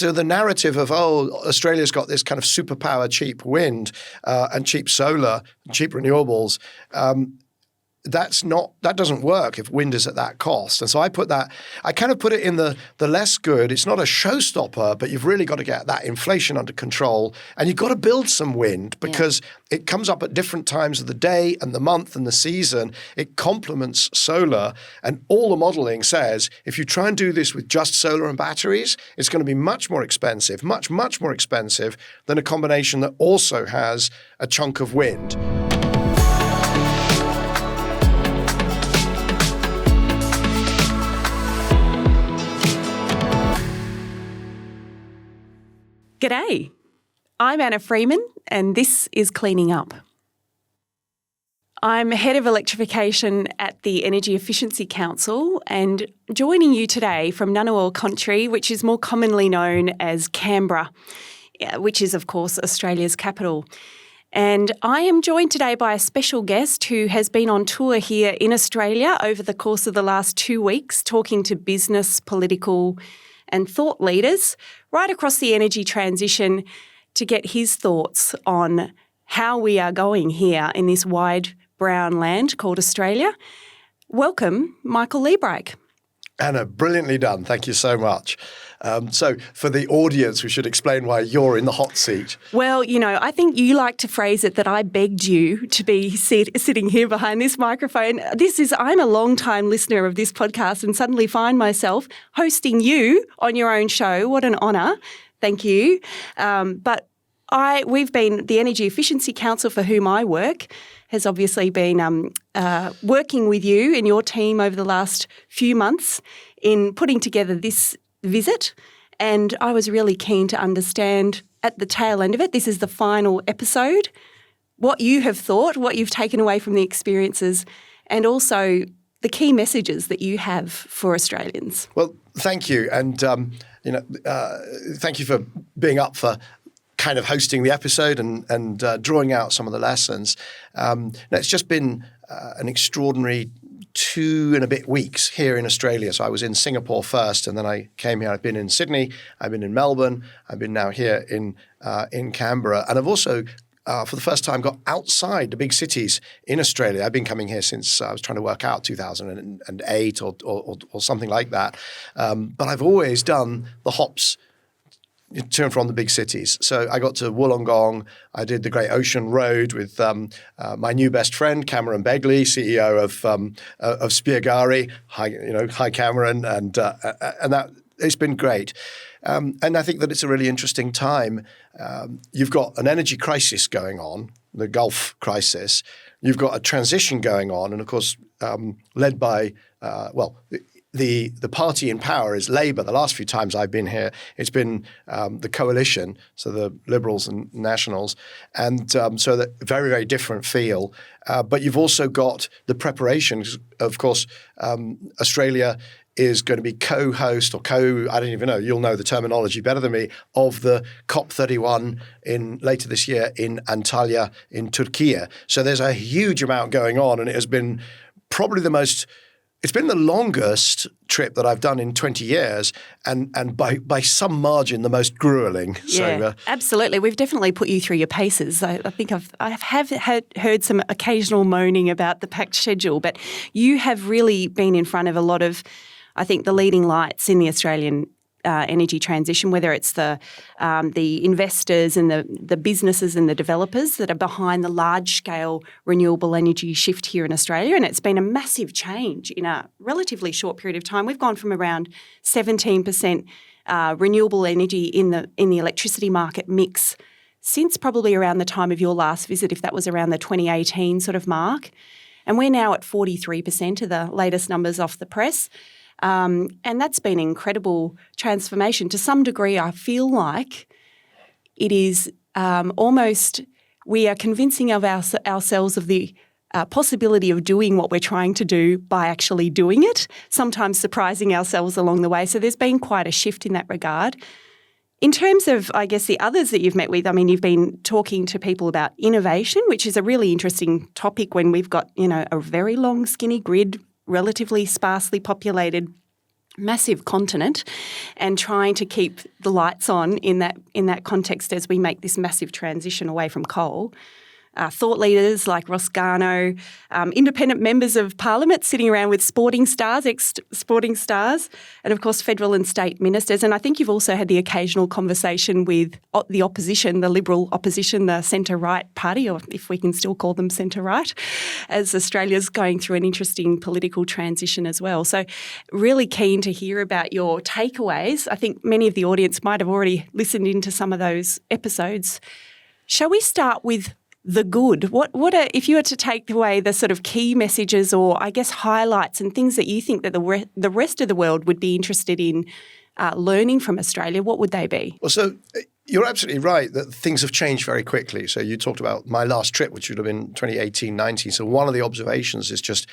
So the narrative of, Australia's got this kind of superpower, cheap wind and cheap solar, cheap renewables, that doesn't work if wind is at that cost. And so I kind of put it in the less good. It's not a showstopper, but you've really got to get that inflation under control. And you've got to build some wind because it comes up at different times of the day and the month and the season. It complements solar. And all the modeling says if you try and do this with just solar and batteries, it's going to be much more expensive, much, much more expensive than a combination that also has a chunk of wind. G'day, I'm Anna Freeman and this is Cleaning Up. I'm Head of Electrification at the Energy Efficiency Council and joining you today from Ngunnawal country, which is more commonly known as Canberra, which is of course Australia's capital. And I am joined today by a special guest who has been on tour here in Australia over the course of the last 2 weeks, talking to business, political and thought leaders right across the energy transition to get his thoughts on how we are going here in this wide brown land called Australia. Welcome, Michael Liebreich. Anna, brilliantly done. Thank you so much. So for the audience, we should explain why you're in the hot seat. Well, I think you like to phrase it that I begged you to be sitting here behind this microphone. I'm a long-time listener of this podcast and suddenly find myself hosting you on your own show. What an honour. Thank you. But we've been, the Energy Efficiency Council for whom I work, has obviously been working with you and your team over the last few months in putting together this visit, and I was really keen to understand at the tail end of it, this is the final episode, what you have thought, what you've taken away from the experiences, and also the key messages that you have for Australians. Well, thank you, and thank you for being up for kind of hosting the episode and drawing out some of the lessons. It's just been an extraordinary 2 and a bit weeks here in Australia. So I was in Singapore first, and then I came here. I've been in Sydney, I've been in Melbourne, I've been now here in Canberra, and I've also for the first time got outside the big cities in Australia. I've been coming here since I was trying to work out 2008 or something like that. But I've always done the hops to and from the big cities. So I got to Wollongong. I did the Great Ocean Road with my new best friend, Cameron Begley, CEO of Spiergari. Hi Cameron, and that it's been great. And I think that it's a really interesting time. You've got an energy crisis going on, the Gulf crisis. You've got a transition going on, and of course, led by the party in power is Labour. The last few times I've been here, it's been the coalition, so the Liberals and Nationals, and so that very, very different feel. But you've also got the preparation. Of course, Australia is going to be co-host or I don't even know, you'll know the terminology better than me, of the COP31 later this year in Antalya in Turkey. So there's a huge amount going on, and it has been probably it's been the longest trip that I've done in 20 years, and by some margin the most grueling. Yeah, absolutely. We've definitely put you through your paces. I think I have heard some occasional moaning about the packed schedule, but you have really been in front of a lot of, I think, the leading lights in the Australian energy transition, whether it's the investors and the businesses and the developers that are behind the large-scale renewable energy shift here in Australia. And it's been a massive change in a relatively short period of time. We've gone from around 17% renewable energy in the electricity market mix since probably around the time of your last visit, if that was around the 2018 sort of mark. And we're now at 43% of the latest numbers off the press. And that's been an incredible transformation. To some degree, I feel like it is almost we are convincing of ourselves of the possibility of doing what we're trying to do by actually doing it, sometimes surprising ourselves along the way. So there's been quite a shift in that regard. In terms of, I guess, the others that you've met with, I mean, you've been talking to people about innovation, which is a really interesting topic when we've got, a very long, skinny grid, relatively sparsely populated massive continent and trying to keep the lights on in that context as we make this massive transition away from coal. Thought leaders like Ross Garnaut, independent members of parliament sitting around with sporting stars, ex-sporting stars, and of course federal and state ministers. And I think you've also had the occasional conversation with the opposition, the Liberal opposition, the centre-right party, or if we can still call them centre-right, as Australia's going through an interesting political transition as well. So really keen to hear about your takeaways. I think many of the audience might have already listened into some of those episodes. Shall we start with the good? What are, if you were to take away the sort of key messages or I guess highlights and things that you think that the rest of the world would be interested in learning from Australia, what would they be? Well, so you're absolutely right that things have changed very quickly. So you talked about my last trip, which would have been 2018-19. So one of the observations is just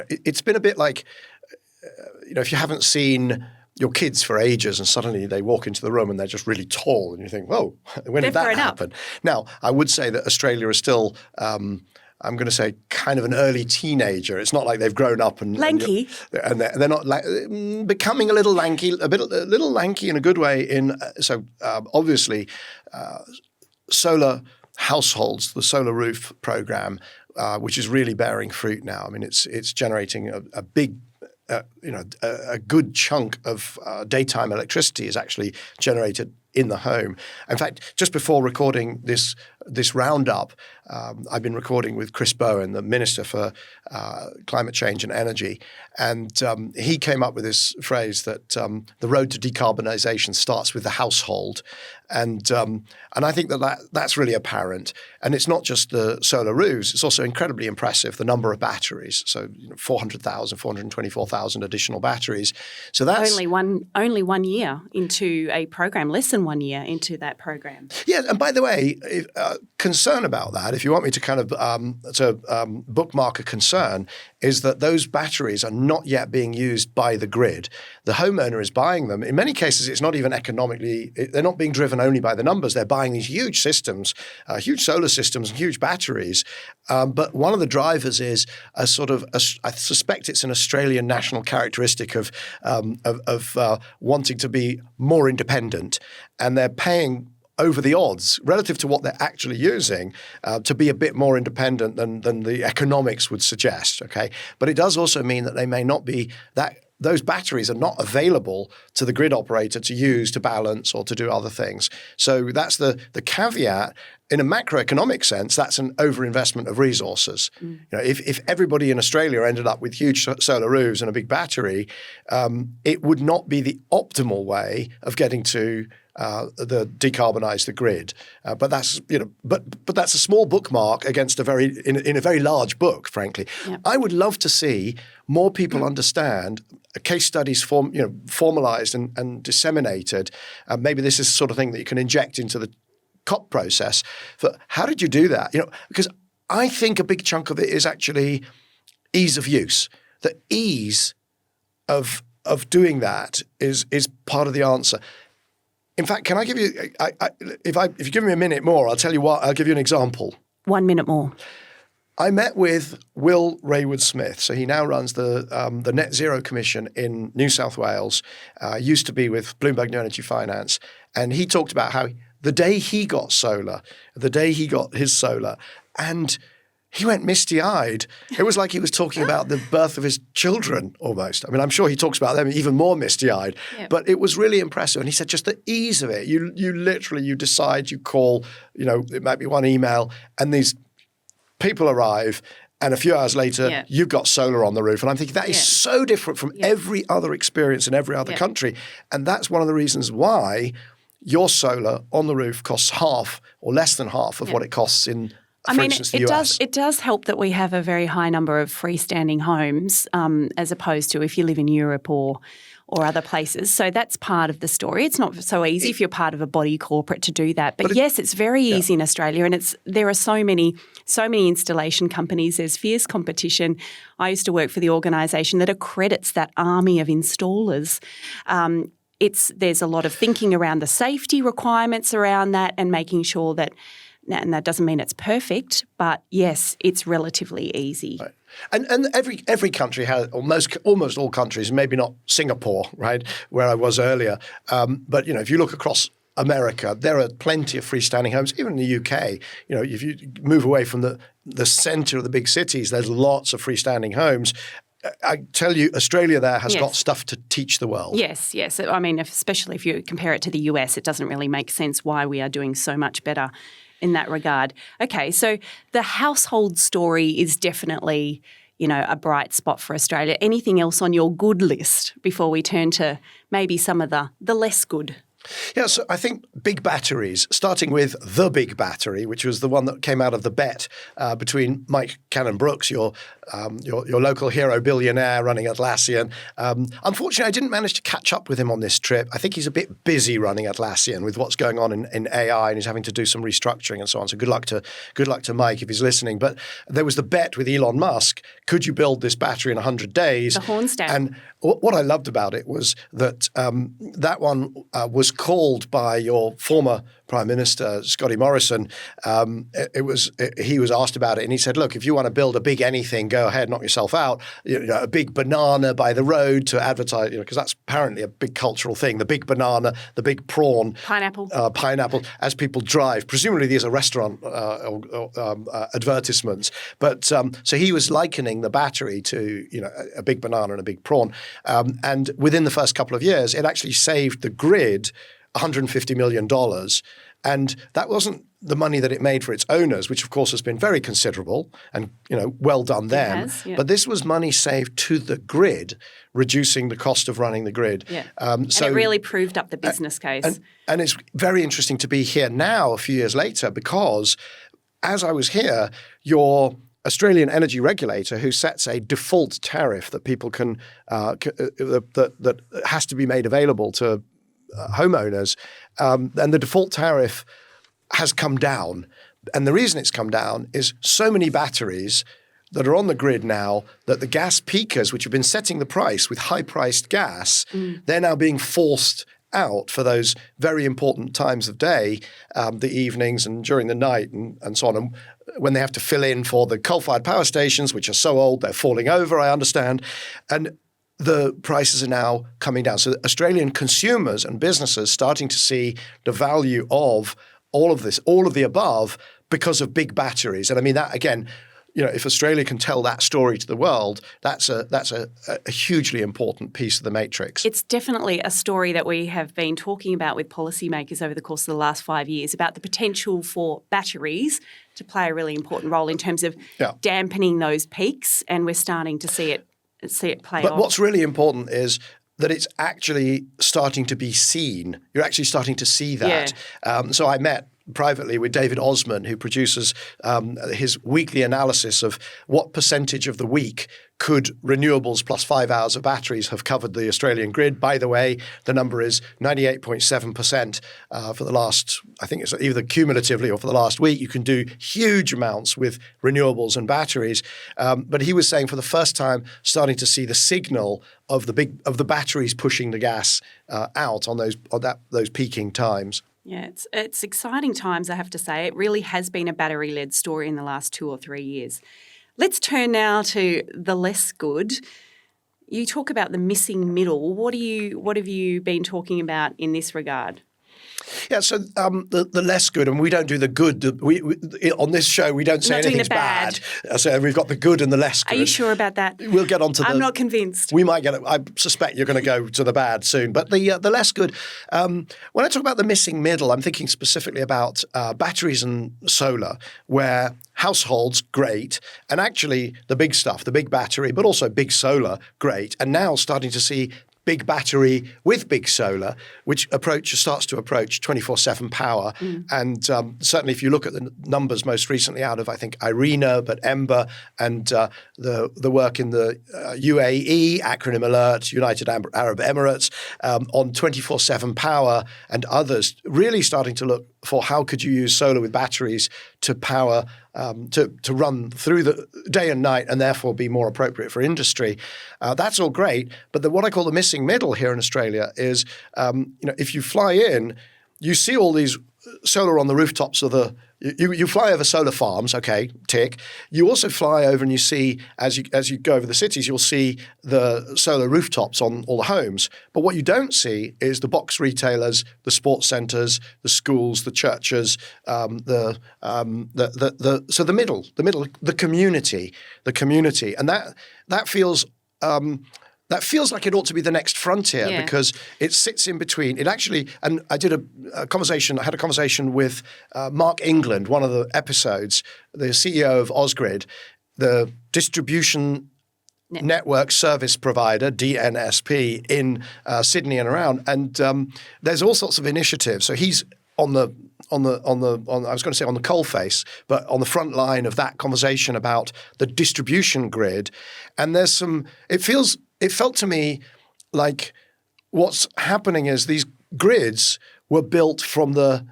it's been a bit like, if you haven't seen your kids for ages and suddenly they walk into the room and they're just really tall and you think, whoa, when did that happen? Now, I would say that Australia is still, I'm going to say, kind of an early teenager. It's not like they've grown up and lanky, and they're not becoming a little lanky, a little lanky in a good way. Obviously, solar households, the solar roof program, which is really bearing fruit now. I mean, it's generating a big. A good chunk of daytime electricity is actually generated in the home. In fact, just before recording this roundup, I've been recording with Chris Bowen, the Minister for Climate Change and Energy, and he came up with this phrase that the road to decarbonisation starts with the household, and I think that's really apparent. And it's not just the solar roofs; it's also incredibly impressive the number of batteries. So 400,000, 424,000 additional batteries. So that's only one year into a program, less than 1 year into that program. Yeah, and by the way, concern about that, if you want me to kind of bookmark a concern, is that those batteries are not yet being used by the grid. The homeowner is buying them. In many cases, it's not even economically – they're not being driven only by the numbers. They're buying these huge systems, huge solar systems and huge batteries. But one of the drivers is I suspect it's an Australian national characteristic of wanting to be more independent, and they're paying over the odds relative to what they're actually using to be a bit more independent than the economics would suggest. Okay, but it does also mean that they may not be that. Those batteries are not available to the grid operator to use to balance or to do other things. So that's the caveat. In a macroeconomic sense, that's an overinvestment of resources. If everybody in Australia ended up with huge solar roofs and a big battery, it would not be the optimal way of getting to decarbonize the grid. But that's that's a small bookmark against a very large book, frankly. Yeah. I would love to see more people understand case studies formalized and disseminated. Maybe this is the sort of thing that you can inject into the COP process. But how did you do that? Because I think a big chunk of it is actually ease of use. The ease of doing that is part of the answer. In fact, can I give you? If you give me a minute more, I'll tell you what. I'll give you an example. 1 minute more. I met with Will Raywood-Smith. So he now runs the Net Zero Commission in New South Wales. Used to be with Bloomberg New Energy Finance, and he talked about how the day he got solar, the day he got his solar, and he went misty-eyed. It was like he was talking about the birth of his children almost. I mean, I'm sure he talks about them even more misty-eyed, but it was really impressive. And he said just the ease of it. You literally, you decide, you call, it might be one email, and these people arrive, and a few hours later, you've got solar on the roof. And I'm thinking that is so different from every other experience in every other country. And that's one of the reasons why your solar on the roof costs half or less than half of what it costs in for instance, the US. It does help that we have a very high number of freestanding homes as opposed to if you live in Europe or other places. So that's part of the story. It's not so easy if you're part of a body corporate to do that. But yes, it's very easy in Australia, and there are so many installation companies. There's fierce competition. I used to work for the organisation that accredits that army of installers. There's a lot of thinking around the safety requirements around that and making sure that And that doesn't mean it's perfect, but yes, it's relatively easy. Right. And every country has, almost all countries, maybe not Singapore, right, where I was earlier, but if you look across America, there are plenty of freestanding homes. Even in the UK, if you move away from the centre of the big cities, there's lots of freestanding homes. I tell you, Australia there has got stuff to teach the world. Yes. I mean, especially if you compare it to the US, it doesn't really make sense why we are doing so much better in that regard. Okay, so the household story is definitely, a bright spot for Australia. Anything else on your good list before we turn to maybe some of the less good? Yeah, so I think big batteries, starting with the big battery, which was the one that came out of the bet between Mike Cannon-Brookes, your local hero billionaire running Atlassian. Unfortunately, I didn't manage to catch up with him on this trip. I think he's a bit busy running Atlassian with what's going on in AI, and he's having to do some restructuring and so on. So good luck to Mike if he's listening. But there was the bet with Elon Musk: could you build this battery in 100 days? The Hornsdale. And what I loved about it was that that one was called by your former Prime Minister, Scotty Morrison. He was asked about it, and he said, look, if you want to build a big anything, go ahead, knock yourself out. A big banana by the road to advertise, because that's apparently a big cultural thing, the big banana, the big prawn. Pineapple, as people drive. Presumably these are restaurant advertisements. But so he was likening the battery to, a big banana and a big prawn. And within the first couple of years, it actually saved the grid $150 million. And that wasn't the money that it made for its owners, which of course has been very considerable and, well done them. It has, yeah. But this was money saved to the grid, reducing the cost of running the grid. Yeah. And it really proved up the business case. And it's very interesting to be here now a few years later, because as I was here, your Australian energy regulator, who sets a default tariff that people can that has to be made available to homeowners, and the default tariff has come down. And the reason it's come down is so many batteries that are on the grid now that the gas peakers, which have been setting the price with high-priced gas, they're now being forced out for those very important times of day, the evenings and during the night and so on. And when they have to fill in for the coal-fired power stations, which are so old, they're falling over, I understand. And the prices are now coming down. So Australian consumers and businesses starting to see the value of all of this, all of the above, because of big batteries. And I mean, that again, if Australia can tell that story to the world, that's a hugely important piece of the matrix. It's definitely a story that we have been talking about with policymakers over the course of the last 5 years about the potential for batteries to play a really important role in terms of dampening those peaks, and we're starting to see it play But off. what's really important is that it's actually starting to be seen. You're actually starting to see that. Yeah. So I met privately with David Osman, who produces his weekly analysis of what percentage of the week could renewables plus 5 hours of batteries have covered the Australian grid. By the way, the number is 98.7% for the last, I think it's either cumulatively or for the last week. You can do huge amounts with renewables and batteries. But he was saying for the first time, starting to see the signal of the batteries pushing the gas out on those peaking times. Yeah, it's exciting times, I have to say. It really has been a battery-led story in the last 2 or 3 years. Let's turn now to the less good. You talk about the missing middle. What have you been talking about in this regard? Yeah, so the less good, and we don't do the good. We on this show, we don't say anything's bad. So we've got the good and the less good. Are you sure about that? We'll get on to I'm not convinced. We might get it. I suspect you're going to go to the bad soon. But the less good, when I talk about the missing middle, I'm thinking specifically about batteries and solar, where households, great, and actually the big stuff, the big battery, but also big solar, great, and now starting to see big battery with big solar, which starts to approach 24/7 power. And certainly if you look at the numbers most recently out of, I think, IRENA, but EMBA, and the work in the UAE, acronym ALERT, United Arab Emirates, on 24/7 power and others, really starting to look for how could you use solar with batteries to power, to run through the day and night and therefore be more appropriate for industry. That's all great. But what I call the missing middle here in Australia is, if you fly in, you see all these solar on the rooftops of you fly over solar farms, okay, tick. You also fly over and you see, as you go over the cities, you'll see the solar rooftops on all the homes. But what you don't see is the box retailers, the sports centres, the schools, the churches, the community, and that feels. That feels like it ought to be the next frontier because it sits in between. It actually, and I did a conversation. I had a conversation with Mark England, one of the episodes, the CEO of Ausgrid, the distribution network service provider (DNSP) in Sydney and around. And there's all sorts of initiatives. So he's on the I was going to say on the coalface, but on the front line of that conversation about the distribution grid. And there's some. It felt to me like what's happening is these grids were built from the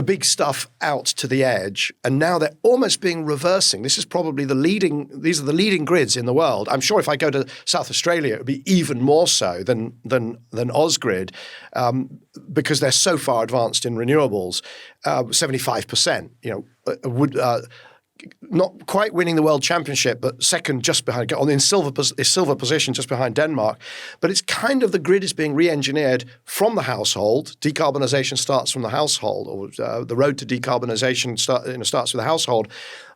big stuff out to the edge, and now they're almost being reversing. These are the leading grids in the world. I'm sure if I go to South Australia, it would be even more so than Ausgrid, because they're so far advanced in renewables. 75%, would. Not quite winning the world championship, but second just behind, in silver position just behind Denmark. But it's kind of the grid is being re-engineered from the household. Decarbonisation starts from the household, or the road to decarbonisation starts with the household.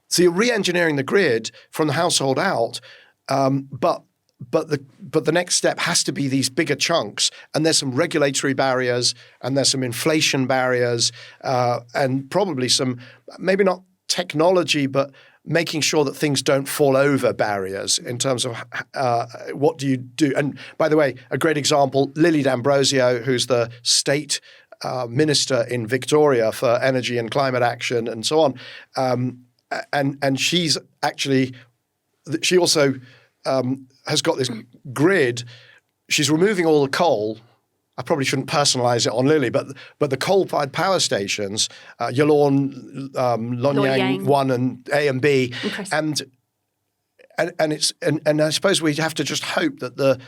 So you're re-engineering the grid from the household out, but the next step has to be these bigger chunks, and there's some regulatory barriers, and there's some inflation barriers, and probably some maybe not technology, but making sure that things don't fall over barriers in terms of what do you do. And by the way, a great example, Lily D'Ambrosio, who's the state minister in Victoria for energy and climate action and so on. And she also has got this grid. She's removing all the coal. I probably shouldn't personalise it on Lily, but the coal-fired power stations, Yallourn, Lonyang 1 and A and B, and I suppose we have to just hope that the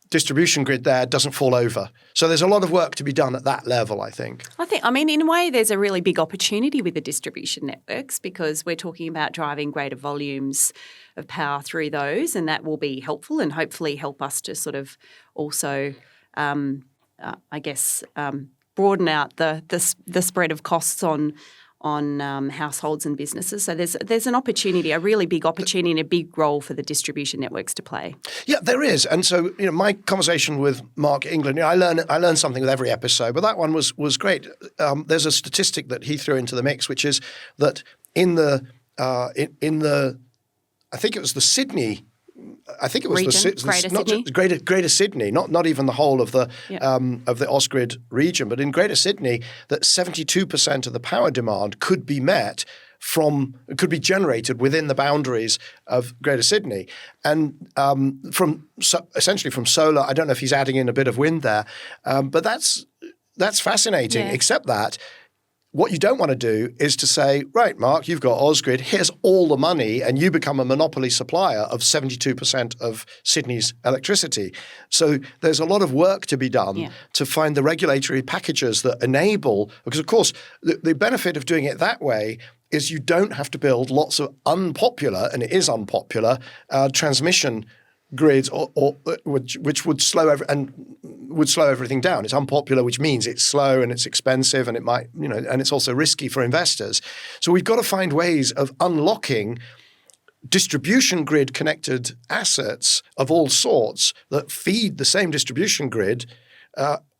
distribution grid there doesn't fall over. So there's a lot of work to be done at that level, I think. I mean, in a way, there's a really big opportunity with the distribution networks because we're talking about driving greater volumes of power through those, and that will be helpful and hopefully help us to sort of also broaden out the spread of costs on households and businesses. So there's an opportunity, a really big opportunity and a big role for the distribution networks to play. Yeah, there is. And so, my conversation with Mark England, I learn something with every episode, but that one was great. There's a statistic that he threw into the mix, which is that in the I think it was the Sydney. I think it was Greater Sydney, not even the whole of the Ausgrid region, but in Greater Sydney, that 72% of the power demand could be generated within the boundaries of Greater Sydney, and essentially from solar. I don't know if he's adding in a bit of wind there, but that's fascinating. Yeah. Except that. What you don't want to do is to say, right, Mark, you've got Ausgrid, here's all the money, and you become a monopoly supplier of 72% of Sydney's electricity. So there's a lot of work to be done to find the regulatory packages that enable, because of course the benefit of doing it that way is you don't have to build lots of unpopular, and it is unpopular, transmission grids, which would slow everything down. It's unpopular, which means it's slow and it's expensive, and it might, and it's also risky for investors. So we've got to find ways of unlocking distribution grid connected assets of all sorts that feed the same distribution grid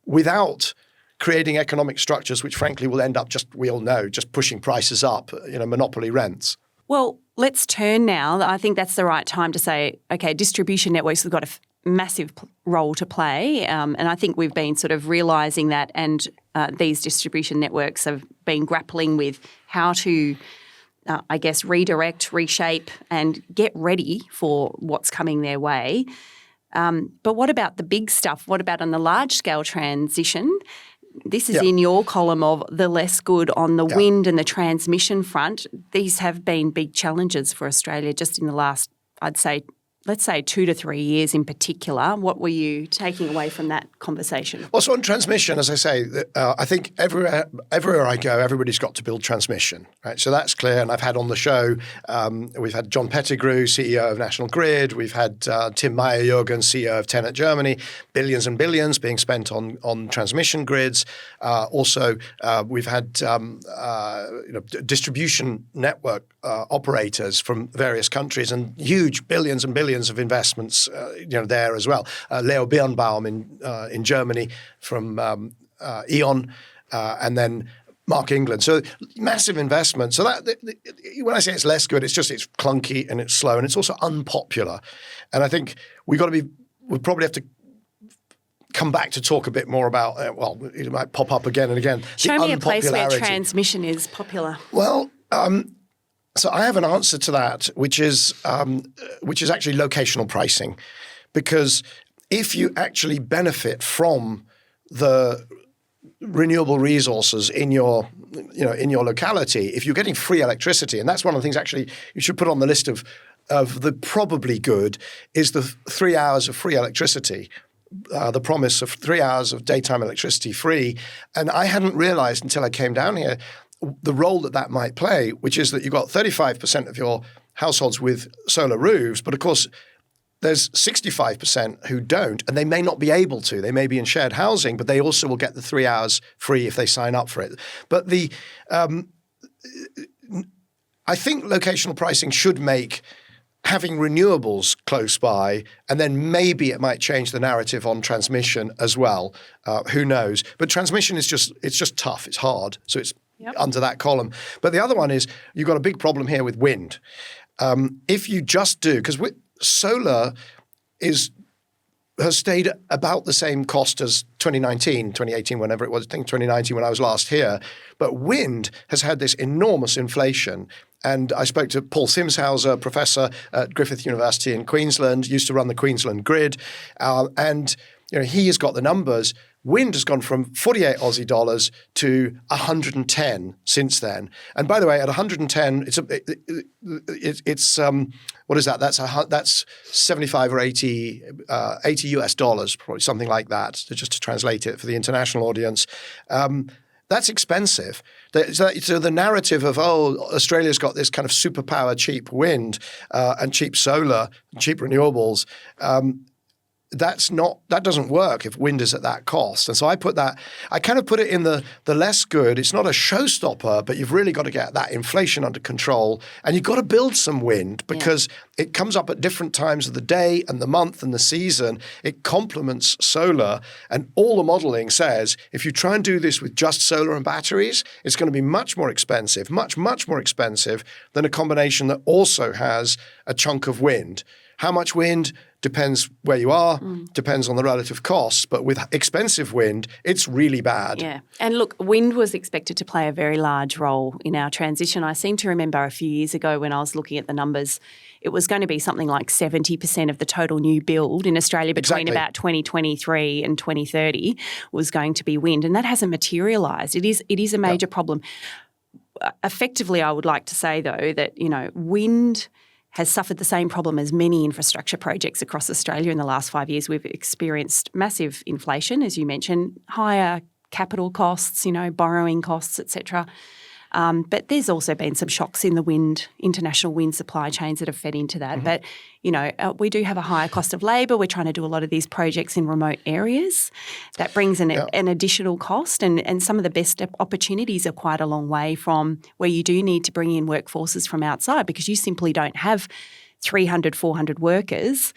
without creating economic structures which frankly will end up just pushing prices up, monopoly rents. Well, let's turn now. I think that's the right time to say, okay, distribution networks have got a massive role to play, and I think we've been sort of realising that, and these distribution networks have been grappling with how to, redirect, reshape and get ready for what's coming their way. But what about the big stuff? What about on the large-scale transition? This is in your column of the less good on the wind and the transmission front. These have been big challenges for Australia just in the last, I'd say, let's say 2 to 3 years in particular, what were you taking away from that conversation? Well, so on transmission, as I say, I think everywhere I go, everybody's got to build transmission, right? So that's clear. And I've had on the show, we've had John Pettigrew, CEO of National Grid. We've had Tim Meyer-Jürgen, CEO of TenneT Germany. Billions and billions being spent on transmission grids. Also, we've had distribution network operators from various countries and huge billions and billions of investments, there as well. Leo Birnbaum in Germany from E.ON, and then Mark England. So massive investment. So that when I say it's less good, it's clunky and it's slow and it's also unpopular. And I think we probably have to come back to talk a bit more about, it might pop up again and again. Show me a place where transmission is popular. Well, so I have an answer to that, which is actually locational pricing, because if you actually benefit from the renewable resources in your locality, if you're getting free electricity, and that's one of the things actually you should put on the list of the probably good, is the 3 hours of free electricity. The promise of 3 hours of daytime electricity free. And I hadn't realized until I came down here the role that might play, which is that you've got 35% of your households with solar roofs, but of course there's 65% who don't, and they may not be able to. They may be in shared housing, but they also will get the 3 hours free if they sign up for it. But I think locational pricing should make having renewables close by, and then maybe it might change the narrative on transmission as well. Who knows? But transmission is just tough. It's hard. So it's under that column. But the other one is you've got a big problem here with wind. If you just do, because solar has stayed about the same cost as 2018, whenever it was, I think 2019 when I was last here. But wind has had this enormous inflation. And I spoke to Paul Simshauser, professor at Griffith University in Queensland, used to run the Queensland grid. And he has got the numbers. Wind has gone from 48 Aussie dollars to 110 since then. And by the way, at 110, it's what is that? That's 75 or 80 US dollars, probably something like that, just to translate it for the international audience. That's expensive. So the narrative of, Australia's got this kind of superpower cheap wind and cheap solar, cheap renewables, that doesn't work if wind is at that cost. And so I kind of put it in the less good. It's not a showstopper, but you've really got to get that inflation under control. And you've got to build some wind because it comes up at different times of the day and the month and the season. It complements solar. And all the modeling says if you try and do this with just solar and batteries, it's going to be much more expensive, much, much more expensive than a combination that also has a chunk of wind. How much wind? Depends where you are, depends on the relative costs. But with expensive wind, it's really bad. Yeah. And look, wind was expected to play a very large role in our transition. I seem to remember a few years ago when I was looking at the numbers, it was going to be something like 70% of the total new build in Australia between about 2023 and 2030 was going to be wind. And that hasn't materialised. It is a major problem. Effectively, I would like to say, though, that, wind has suffered the same problem as many infrastructure projects across Australia in the last 5 years. We've experienced massive inflation, as you mentioned, higher capital costs, borrowing costs, etc. But there's also been some shocks in the international wind supply chains that have fed into that. But, we do have a higher cost of labour. We're trying to do a lot of these projects in remote areas. That brings an additional cost, and some of the best opportunities are quite a long way from where you do need to bring in workforces from outside, because you simply don't have 300, 400 workers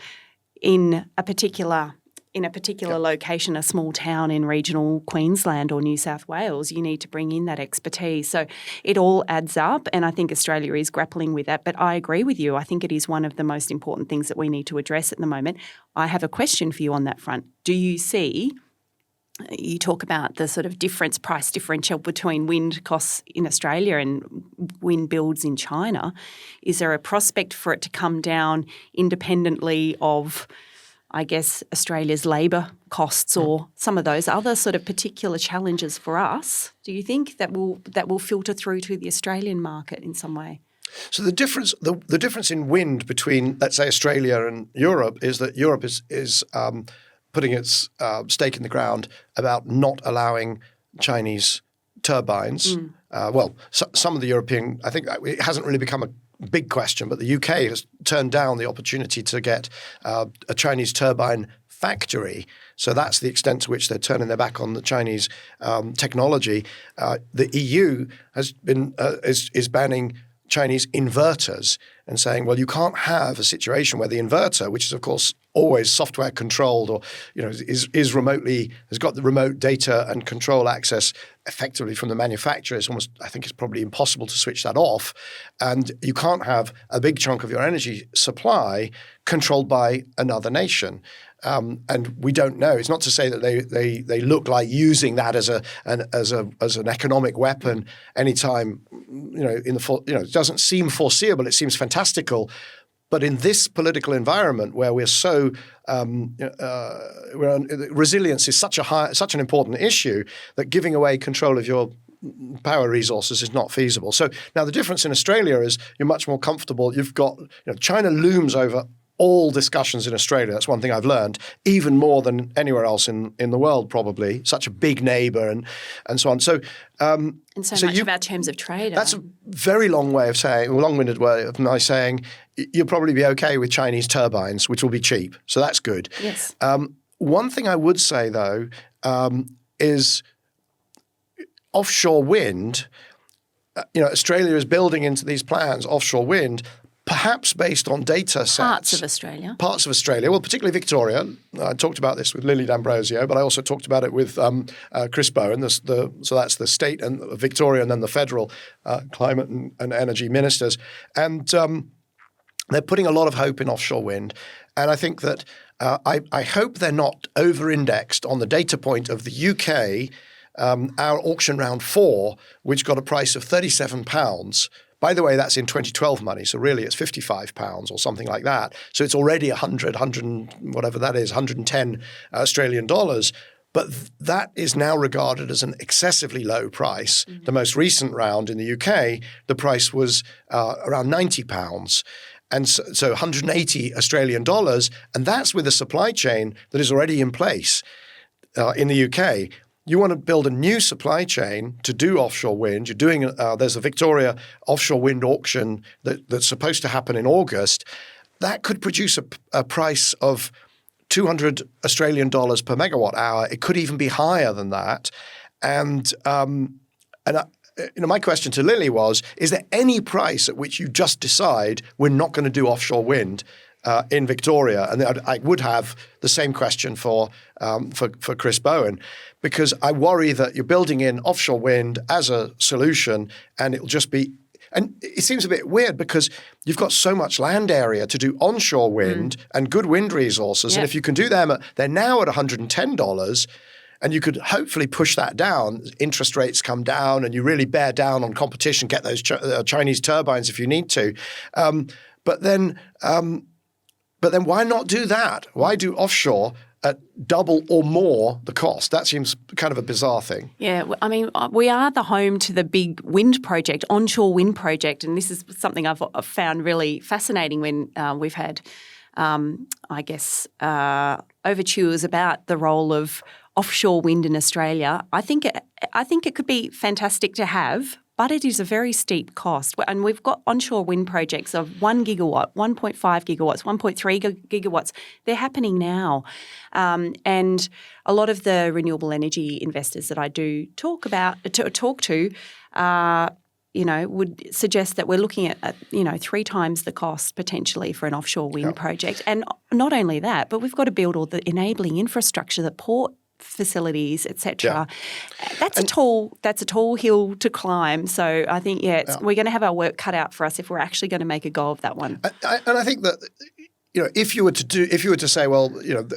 in a particular location, a small town in regional Queensland or New South Wales. You need to bring in that expertise. So it all adds up, and I think Australia is grappling with that. But I agree with you. I think it is one of the most important things that we need to address at the moment. I have a question for you on that front. Do you see, you talk about the sort of price differential between wind costs in Australia and wind builds in China. Is there a prospect for it to come down independently of, I guess, Australia's labour costs or some of those other sort of particular challenges for us? Do you think that will filter through to the Australian market in some way? So the difference in wind between, let's say, Australia and Europe is that Europe is putting its stake in the ground about not allowing Chinese turbines. Some of the European, I think it hasn't really become a big question, but the UK has turned down the opportunity to get a Chinese turbine factory. So that's the extent to which they're turning their back on the Chinese technology. The EU has been is banning Chinese inverters and saying, well, you can't have a situation where the inverter, which is of course always software controlled or is remotely has got the remote data and control access effectively from the manufacturer. It's almost, I think it's probably impossible to switch that off. And you can't have a big chunk of your energy supply controlled by another nation. And we don't know. It's not to say that they look like using that as an economic weapon anytime. It doesn't seem foreseeable. It seems fantastical. But in this political environment where we're so resilience is such an important issue that giving away control of your power resources is not feasible. So now the difference in Australia is you're much more comfortable. You've got China looms over all discussions in Australia. That's one thing I've learned, even more than anywhere else in the world, probably. Such a big neighbour and so on. So and so much of our terms of trade. That's a very long-winded way of my saying you'll probably be okay with Chinese turbines, which will be cheap. So that's good. Yes. One thing I would say though is offshore wind. Australia is building into these plans offshore wind. Perhaps based on data sets. Parts of Australia. Well, particularly Victoria. I talked about this with Lily D'Ambrosio, but I also talked about it with Chris Bowen. So that's the state and Victoria and then the federal climate and energy ministers. And they're putting a lot of hope in offshore wind. And I think that I hope they're not over-indexed on the data point of the UK, our auction round 4, which got a price of £37. By the way, that's in 2012 money, so really it's £55 or something like that. So it's already 100, whatever that is, 110 Australian dollars. But that is now regarded as an excessively low price. Mm-hmm. The most recent round in the UK, the price was around £90. And so 180 Australian dollars, and that's with a supply chain that is already in place in the UK. You want to build a new supply chain to do offshore wind. You're doing there's a Victoria offshore wind auction that's supposed to happen in August. That could produce a price of 200 Australian dollars per megawatt hour. It could even be higher than that. And my question to Lily was: is there any price at which you just decide we're not going to do offshore wind in Victoria? And I would have the same question for Chris Bowen, because I worry that you're building in offshore wind as a solution, and it'll just be. And it seems a bit weird because you've got so much land area to do onshore wind and good wind resources, and if you can do them, they're now at $110. And you could hopefully push that down. Interest rates come down, and you really bear down on competition. Get those Chinese turbines if you need to, but then why not do that? Why do offshore at double or more the cost? That seems kind of a bizarre thing. Yeah, I mean, we are the home to the big wind project, onshore wind project, and this is something I've found really fascinating when we've had, overtures about the role of offshore wind in Australia. I think it could be fantastic to have, but it is a very steep cost. And we've got onshore wind projects of 1 gigawatt, 1.5 gigawatts, 1.3 gigawatts. They're happening now. And a lot of the renewable energy investors that I do talk to, would suggest that we're looking at 3 times the cost potentially for an offshore wind project. And not only that, but we've got to build all the enabling infrastructure, the port facilities, etc. That's a tall hill to climb. So I think we're going to have our work cut out for us if we're actually going to make a go of that one. And I think that if you were to say, well,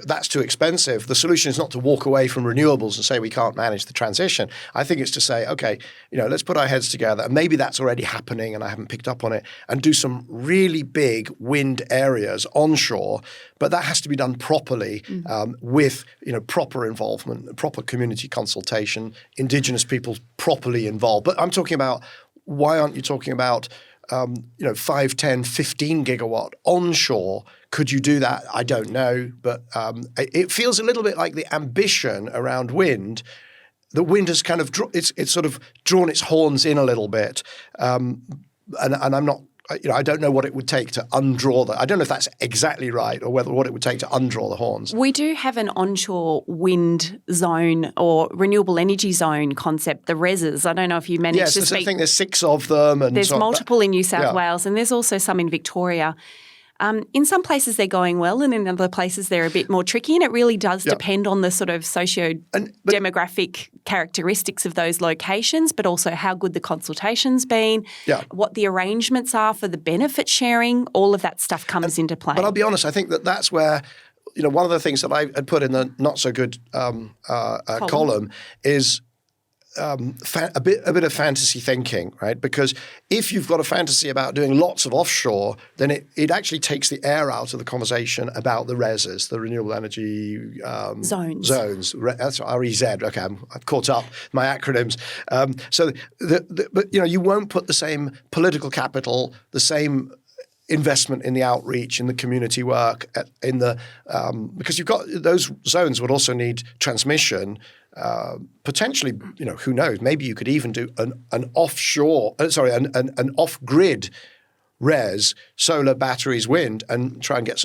that's too expensive, the solution is not to walk away from renewables and say we can't manage the transition. I think it's to say, okay, let's put our heads together, and maybe that's already happening and I haven't picked up on it, and do some really big wind areas onshore, but that has to be done properly with proper involvement, proper community consultation, Indigenous people properly involved. But I'm talking about, why aren't you talking about 5, 10, 15 gigawatt onshore. Could you do that? I don't know. But it feels a little bit like the ambition around wind. The wind has kind of it's sort of drawn its horns in a little bit. And I'm not, I don't know what it would take to undraw that. I don't know if that's exactly right or what it would take to undraw the horns. We do have an onshore wind zone or renewable energy zone concept, the RESs. I don't know if you managed to speak. Yes, I think there's 6 of them. And there's multiple in New South Wales, and there's also some in Victoria. In some places they're going well, and in other places they're a bit more tricky, and it really does depend on the sort of socio-demographic characteristics of those locations, but also how good the consultation's been, what the arrangements are for the benefit sharing, all of that stuff comes into play. But I'll be honest, I think that's where one of the things that I had put in the not so good column is a bit of fantasy thinking, right? Because if you've got a fantasy about doing lots of offshore, then it actually takes the air out of the conversation about the RESs, the renewable energy zones. That's REZ. Okay, I've caught up my acronyms. But you won't put the same political capital, the same investment in the outreach, in the community work, because you've got those zones would also need transmission. Potentially, who knows? Maybe you could even do an off-grid RES, solar, batteries, wind, and try and get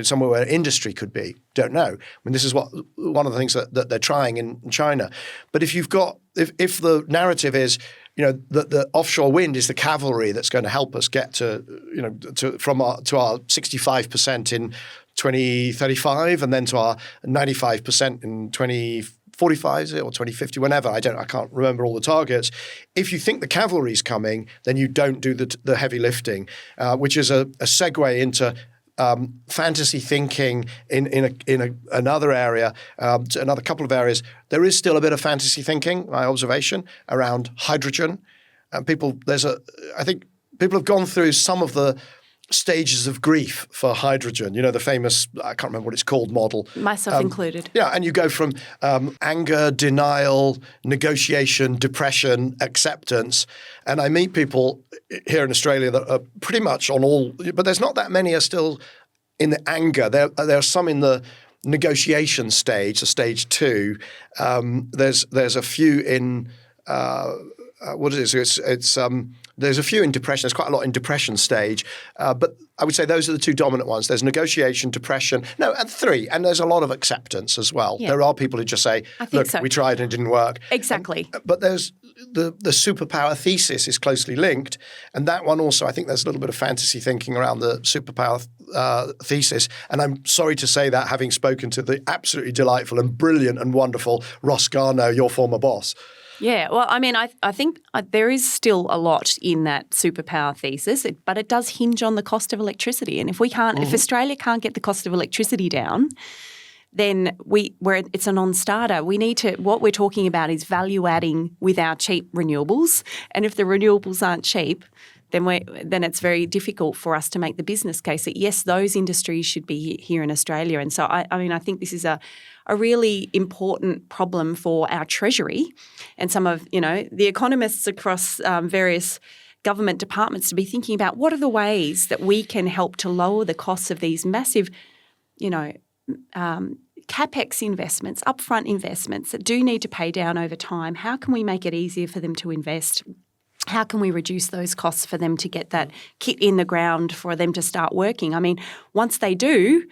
somewhere where industry could be. Don't know. I mean, this is one of the things that they're trying in China. But if if the narrative is that the offshore wind is the cavalry that's going to help us get to our 65% in 2035 and then to our 95% in 2045 or 2050, whenever. I can't remember all the targets. If you think the cavalry's coming, then you don't do the heavy lifting, which is a segue into fantasy thinking in another area, another couple of areas. There is still a bit of fantasy thinking, my observation, around hydrogen. I think people have gone through some of the stages of grief for hydrogen. The famous, I can't remember what it's called, model. Myself included. Yeah, and you go from anger, denial, negotiation, depression, acceptance. And I meet people here in Australia that are pretty much on all, but there's not that many are still in the anger. There are some in the negotiation stage, the stage 2. There's a few in what is it? It's there's a few in depression. There's quite a lot in depression stage. But I would say those are the 2 dominant ones. There's negotiation, depression. No, and 3. And there's a lot of acceptance as well. Yeah. There are people who just say, look, we tried and it didn't work. Exactly. But there's the superpower thesis is closely linked. And that one also, I think there's a little bit of fantasy thinking around the superpower thesis. And I'm sorry to say that, having spoken to the absolutely delightful and brilliant and wonderful Ross Garnaut, your former boss. Yeah, well, I mean, I think there is still a lot in that superpower thesis, but it does hinge on the cost of electricity. And if if Australia can't get the cost of electricity down, then it's a non-starter. What we're talking about is value adding with our cheap renewables. And if the renewables aren't cheap, then it's very difficult for us to make the business case that, yes, those industries should be here in Australia. And so, I think this is a really important problem for our Treasury and some of, the economists across various government departments to be thinking about what are the ways that we can help to lower the costs of these massive, CapEx investments, upfront investments that do need to pay down over time. How can we make it easier for them to invest? How can we reduce those costs for them to get that kit in the ground for them to start working? I mean, once they do,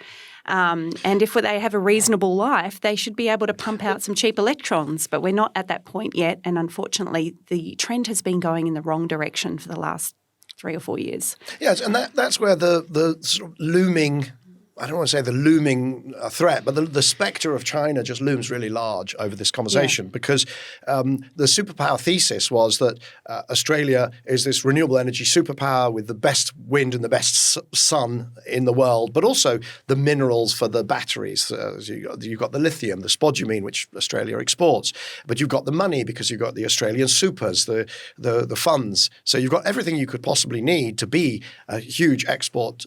and if they have a reasonable life, they should be able to pump out some cheap electrons. But we're not at that point yet. And unfortunately, the trend has been going in the wrong direction for the last 3 or 4 years. Yes, and that's where the sort of looming, I don't want to say the looming threat, but the spectre of China just looms really large over this conversation because the superpower thesis was that Australia is this renewable energy superpower with the best wind and the best sun in the world, but also the minerals for the batteries. You've got the lithium, the spodumene, which Australia exports, but you've got the money because you've got the Australian supers, the funds. So you've got everything you could possibly need to be a huge export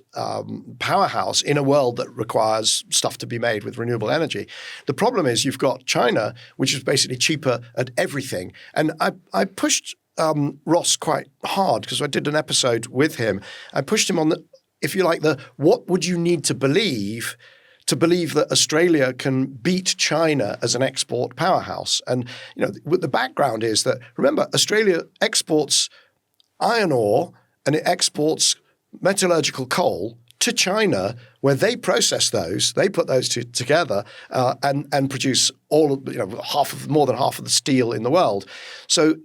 powerhouse in a world that requires stuff to be made with renewable energy. The problem is you've got China, which is basically cheaper at everything. And I pushed Ross quite hard because I did an episode with him. I pushed him on if you like, what would you need to believe that Australia can beat China as an export powerhouse? And the background is that, remember, Australia exports iron ore and it exports metallurgical coal to China, where they process those, they put those two together and produce more than half of the steel in the world. So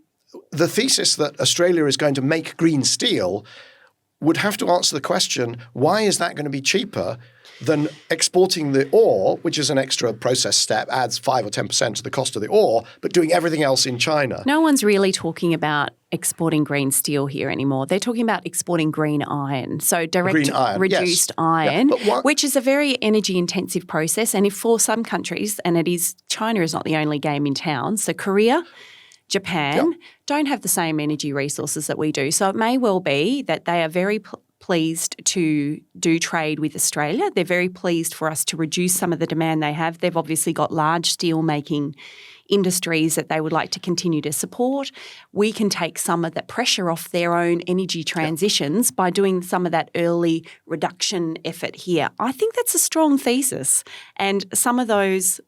the thesis that Australia is going to make green steel would have to answer the question, why is that going to be cheaper than exporting the ore, which is an extra process step, adds 5 or 10% to the cost of the ore, but doing everything else in China? No one's really talking about exporting green steel here anymore. They're talking about exporting green iron. So direct reduced iron, which is a very energy intensive process. And if for some countries, and China is not the only game in town, so Korea, Japan don't have the same energy resources that we do. So it may well be that they are very pleased to do trade with Australia. They're very pleased for us to reduce some of the demand they have. They've obviously got large steel making industries that they would like to continue to support. We can take some of the pressure off their own energy transitions by doing some of that early reduction effort here. I think that's a strong thesis. And some of those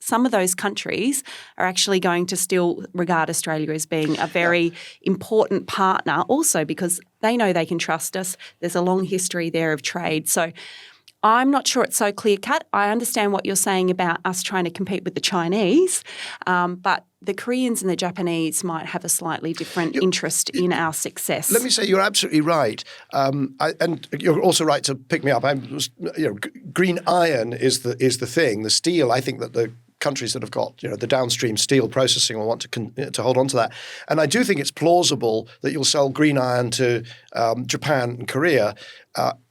countries are actually going to still regard Australia as being a very important partner also because they know they can trust us. There's a long history there of trade. So I'm not sure it's so clear-cut. I understand what you're saying about us trying to compete with the Chinese, but the Koreans and the Japanese might have a slightly different interest in our success. Let me say you're absolutely right. And you're also right to pick me up. Green iron is the thing. The steel, I think that the countries that have got the downstream steel processing will want to hold on to that. And I do think it's plausible that you'll sell green iron to Japan and Korea.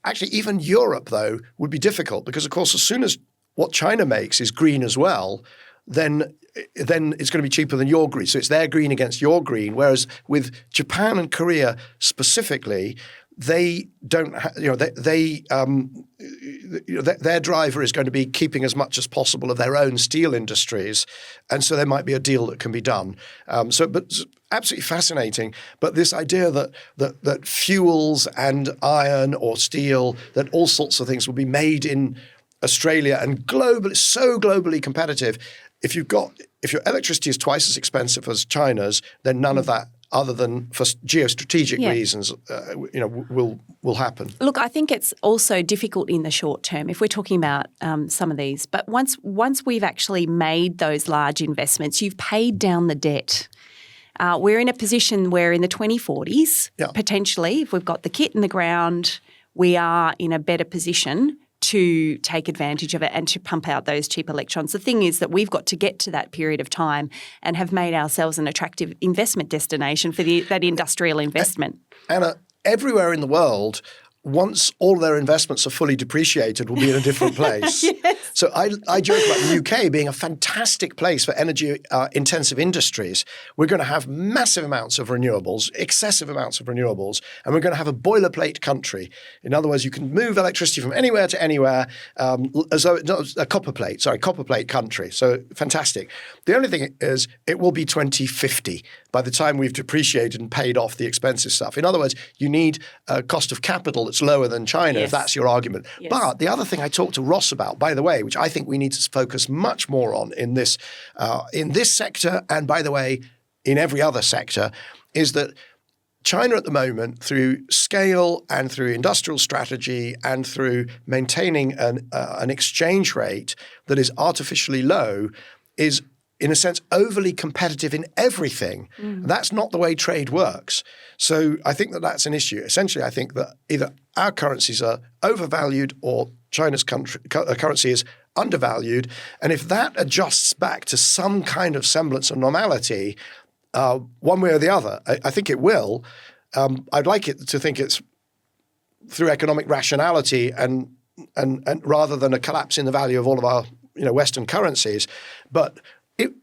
Actually, even Europe, though, would be difficult because, of course, as soon as what China makes is green as well, then it's going to be cheaper than your green. So it's their green against your green. Whereas with Japan and Korea specifically, they don't their driver is going to be keeping as much as possible of their own steel industries, and so there might be a deal that can be done. But absolutely fascinating. But this idea that fuels and iron or steel, that all sorts of things will be made in Australia and globally competitive. If your electricity is twice as expensive as China's, then none of that, other than for geostrategic reasons, will happen. Look, I think it's also difficult in the short term if we're talking about some of these. But once we've actually made those large investments, you've paid down the debt. We're in a position where in the 2040s, potentially, if we've got the kit in the ground, we are in a better position to take advantage of it and to pump out those cheap electrons. The thing is that we've got to get to that period of time and have made ourselves an attractive investment destination for that industrial investment. Anna, everywhere in the world, once all their investments are fully depreciated, will be in a different place. Yes. So I joke about the UK being a fantastic place for energy-intensive industries. We're going to have massive amounts of renewables, excessive amounts of renewables, and we're going to have a boilerplate country. In other words, you can move electricity from anywhere to anywhere as though it's a copper plate country. So fantastic. The only thing is it will be 2050 by the time we've depreciated and paid off the expensive stuff. In other words, you need a cost of capital that's lower than China, if that's your argument. Yes. But the other thing I talked to Ross about, by the way, which I think we need to focus much more on in this sector, and by the way, in every other sector, is that China at the moment, through scale and through industrial strategy and through maintaining an exchange rate that is artificially low, is in a sense, overly competitive in everything. That's not the way trade works. So I think that that's an issue. Essentially, I think that either our currencies are overvalued or China's currency is undervalued. And if that adjusts back to some kind of semblance of normality, one way or the other, I think it will. I'd like it to think it's through economic rationality and rather than a collapse in the value of all of our Western currencies. But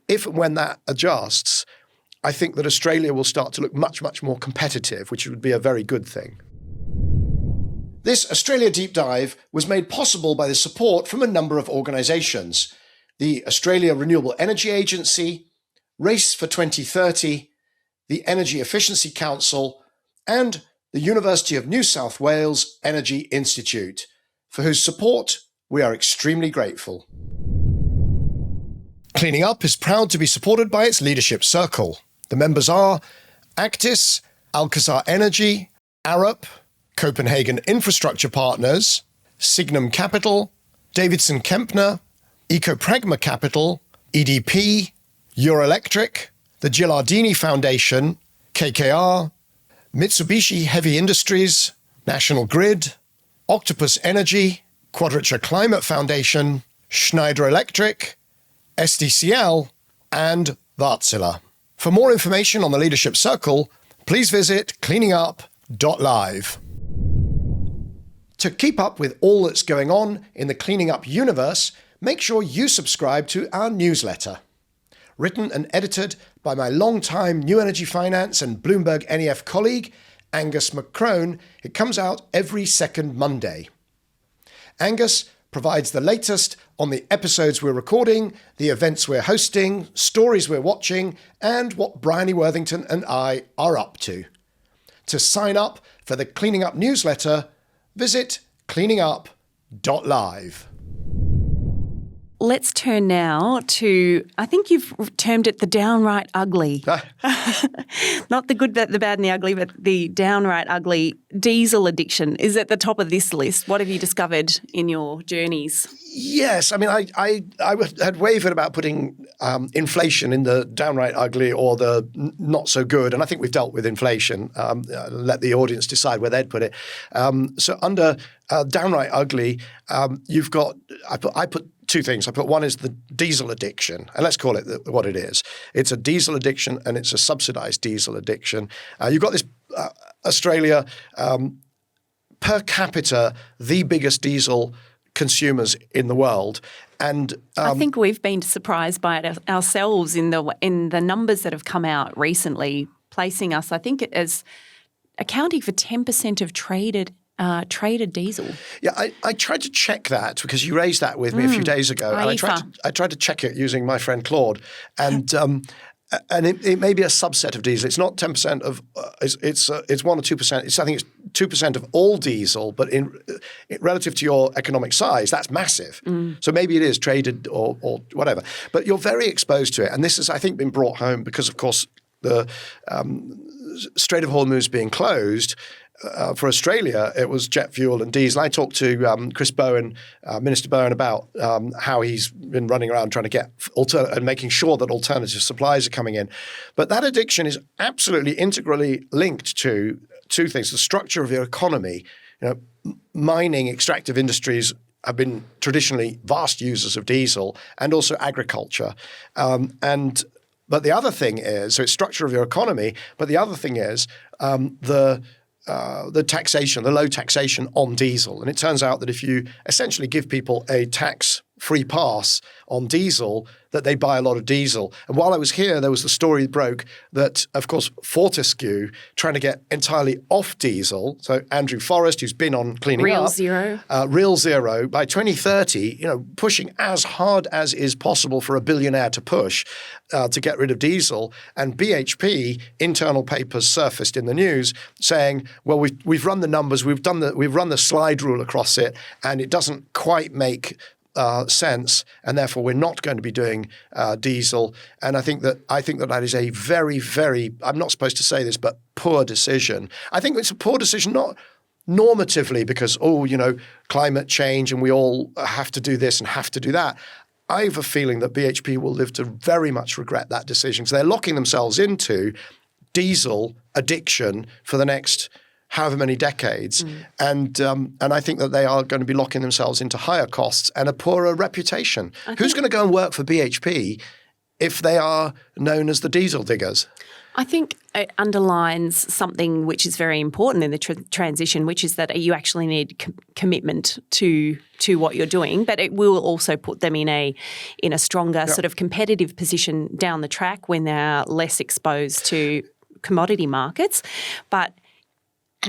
if and when that adjusts, I think that Australia will start to look much, much more competitive, which would be a very good thing. This Australia Deep Dive was made possible by the support from a number of organisations: the Australia Renewable Energy Agency, Race for 2030, the Energy Efficiency Council, and the University of New South Wales Energy Institute, for whose support we are extremely grateful. Cleaning Up is proud to be supported by its leadership circle. The members are Actis, Alcazar Energy, Arup, Copenhagen Infrastructure Partners, Signum Capital, Davidson Kempner, Ecopragma Capital, EDP, Euroelectric, the Gilardini Foundation, KKR, Mitsubishi Heavy Industries, National Grid, Octopus Energy, Quadrature Climate Foundation, Schneider Electric, SDCL, and Wärtsilä. For more information on the Leadership Circle, please visit cleaningup.live. To keep up with all that's going on in the Cleaning Up universe, make sure you subscribe to our newsletter. Written and edited by my longtime New Energy Finance and Bloomberg NEF colleague, Angus McCrone, it comes out every second Monday. Angus provides the latest on the episodes we're recording, the events we're hosting, stories we're watching, and what Bryony Worthington and I are up to. To sign up for the Cleaning Up newsletter, visit cleaningup.live. Let's turn now to, I think you've termed it the downright ugly. Not the good, the bad and the ugly, but the downright ugly. Diesel addiction is at the top of this list. What have you discovered in your journeys? Yes, I mean, I had wavered about putting inflation in the downright ugly or the not so good, and I think we've dealt with inflation. Let the audience decide where they'd put it. So under downright ugly, you've got I put two things. I put one is the diesel addiction, and let's call it what it is. It's a diesel addiction, and it's a subsidised diesel addiction. You've got this Australia per capita, the biggest diesel consumers in the world, and I think we've been surprised by it ourselves in the numbers that have come out recently, placing us, I think, as accounting for 10% of traded diesel. Yeah, I tried to check that because you raised that with me a few days ago, and I tried to check it using my friend Claude, and it may be a subset of diesel. It's not 10% of it's 1 or 2%. I think it's 2% of all diesel, but in relative to your economic size, that's massive. So maybe it is traded or whatever, but you're very exposed to it, and this has, I think, been brought home because, of course, the Strait of Hormuz being closed. For Australia, it was jet fuel and diesel. I talked to Chris Bowen, Minister Bowen, about how he's been running around trying to get and making sure that alternative supplies are coming in. But that addiction is absolutely integrally linked to two things: the structure of your economy. Mining, extractive industries have been traditionally vast users of diesel, and also agriculture. But the other thing is, so it's structure of your economy. But the other thing is the taxation, the low taxation on diesel. And it turns out that if you essentially give people a tax-free pass on diesel, that they buy a lot of diesel. And while I was here, there was the story broke that, of course, Fortescue trying to get entirely off diesel. So Andrew Forrest, who's been on Cleaning Up. Real Zero. By 2030, pushing as hard as is possible for a billionaire to push to get rid of diesel. And BHP, internal papers surfaced in the news saying, well, we've run the numbers, we've run the slide rule across it, and it doesn't quite make sense, and therefore we're not going to be doing diesel. And I think that is a very, very, I'm not supposed to say this, but poor decision. I think it's a poor decision, not normatively because, climate change and we all have to do this and have to do that. I have a feeling that BHP will live to very much regret that decision. So they're locking themselves into diesel addiction for the next however many decades. And I think that they are going to be locking themselves into higher costs and a poorer reputation. Who's going to go and work for BHP if they are known as the diesel diggers? I think it underlines something which is very important in the transition, which is that you actually need commitment to what you're doing, but it will also put them in a stronger sort of competitive position down the track when they're less exposed to commodity markets. But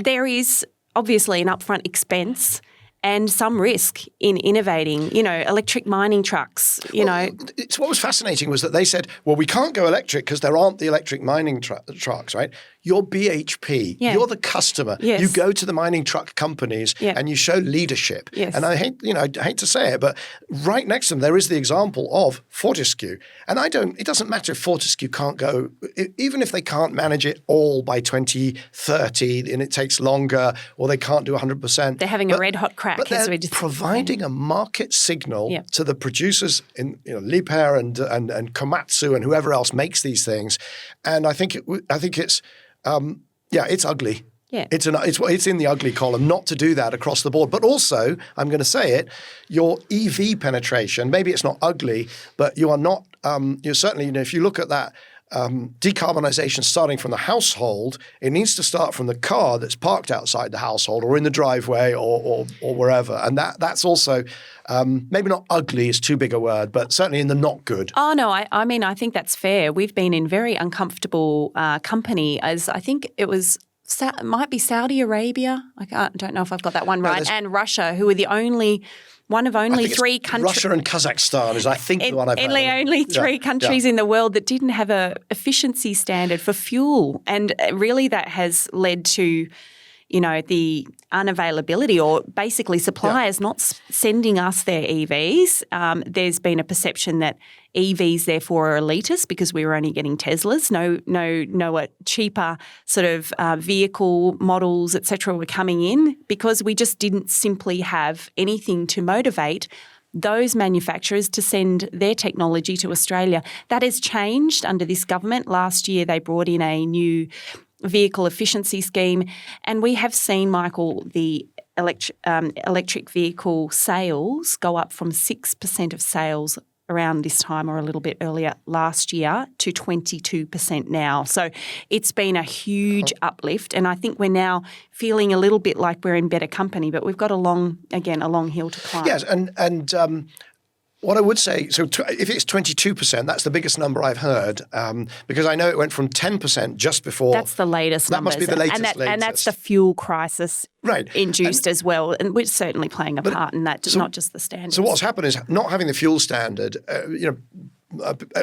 there is obviously an upfront expense and some risk in innovating, electric mining trucks, It's what was fascinating was that they said, well, we can't go electric because there aren't the electric mining trucks, right? You're BHP. Yeah. You're the customer. Yes. You go to the mining truck companies and you show leadership. Yes. And I hate to say it, but right next to them there is the example of Fortescue. And it doesn't matter if Fortescue can't go, even if they can't manage it all by 2030 and it takes longer, or they can't do 100%. They're having a red hot crack. But they're providing a market signal to the producers in Liebreich and Komatsu and whoever else makes these things. And I think it's it's ugly. Yeah. It's in the ugly column not to do that across the board. But also, I'm going to say it, your EV penetration, maybe it's not ugly, but you are not, you're certainly, if you look at that decarbonisation starting from the household, it needs to start from the car that's parked outside the household or in the driveway or wherever. And that's also maybe not ugly is too big a word, but certainly in the not good. Oh, no, I mean, I think that's fair. We've been in very uncomfortable company as I think it was might be Saudi Arabia. I don't know if I've got that one right. And Russia, who are one of only three countries. Russia and Kazakhstan is, I think, the one I've heard. Only three countries in the world that didn't have a efficiency standard for fuel. And really that has led to, the unavailability or basically suppliers not sending us their EVs. There's been a perception that EVs therefore are elitist because we were only getting Teslas. No cheaper sort of vehicle models, et cetera, were coming in because we just didn't simply have anything to motivate those manufacturers to send their technology to Australia. That has changed under this government. Last year they brought in a new vehicle efficiency scheme, and we have seen, Michael, the electric vehicle sales go up from 6% of sales around this time or a little bit earlier last year to 22% now. So it's been a huge uplift, and I think we're now feeling a little bit like we're in better company, but we've got a long hill to climb. Yes, and what I would say, so if it's 22%, that's the biggest number I've heard, because I know it went from 10% just before. That's the latest That numbers. must be the latest. And that's the fuel crisis induced as well, and we're certainly playing a part in that, not just the standards. So what's happened is not having the fuel standard,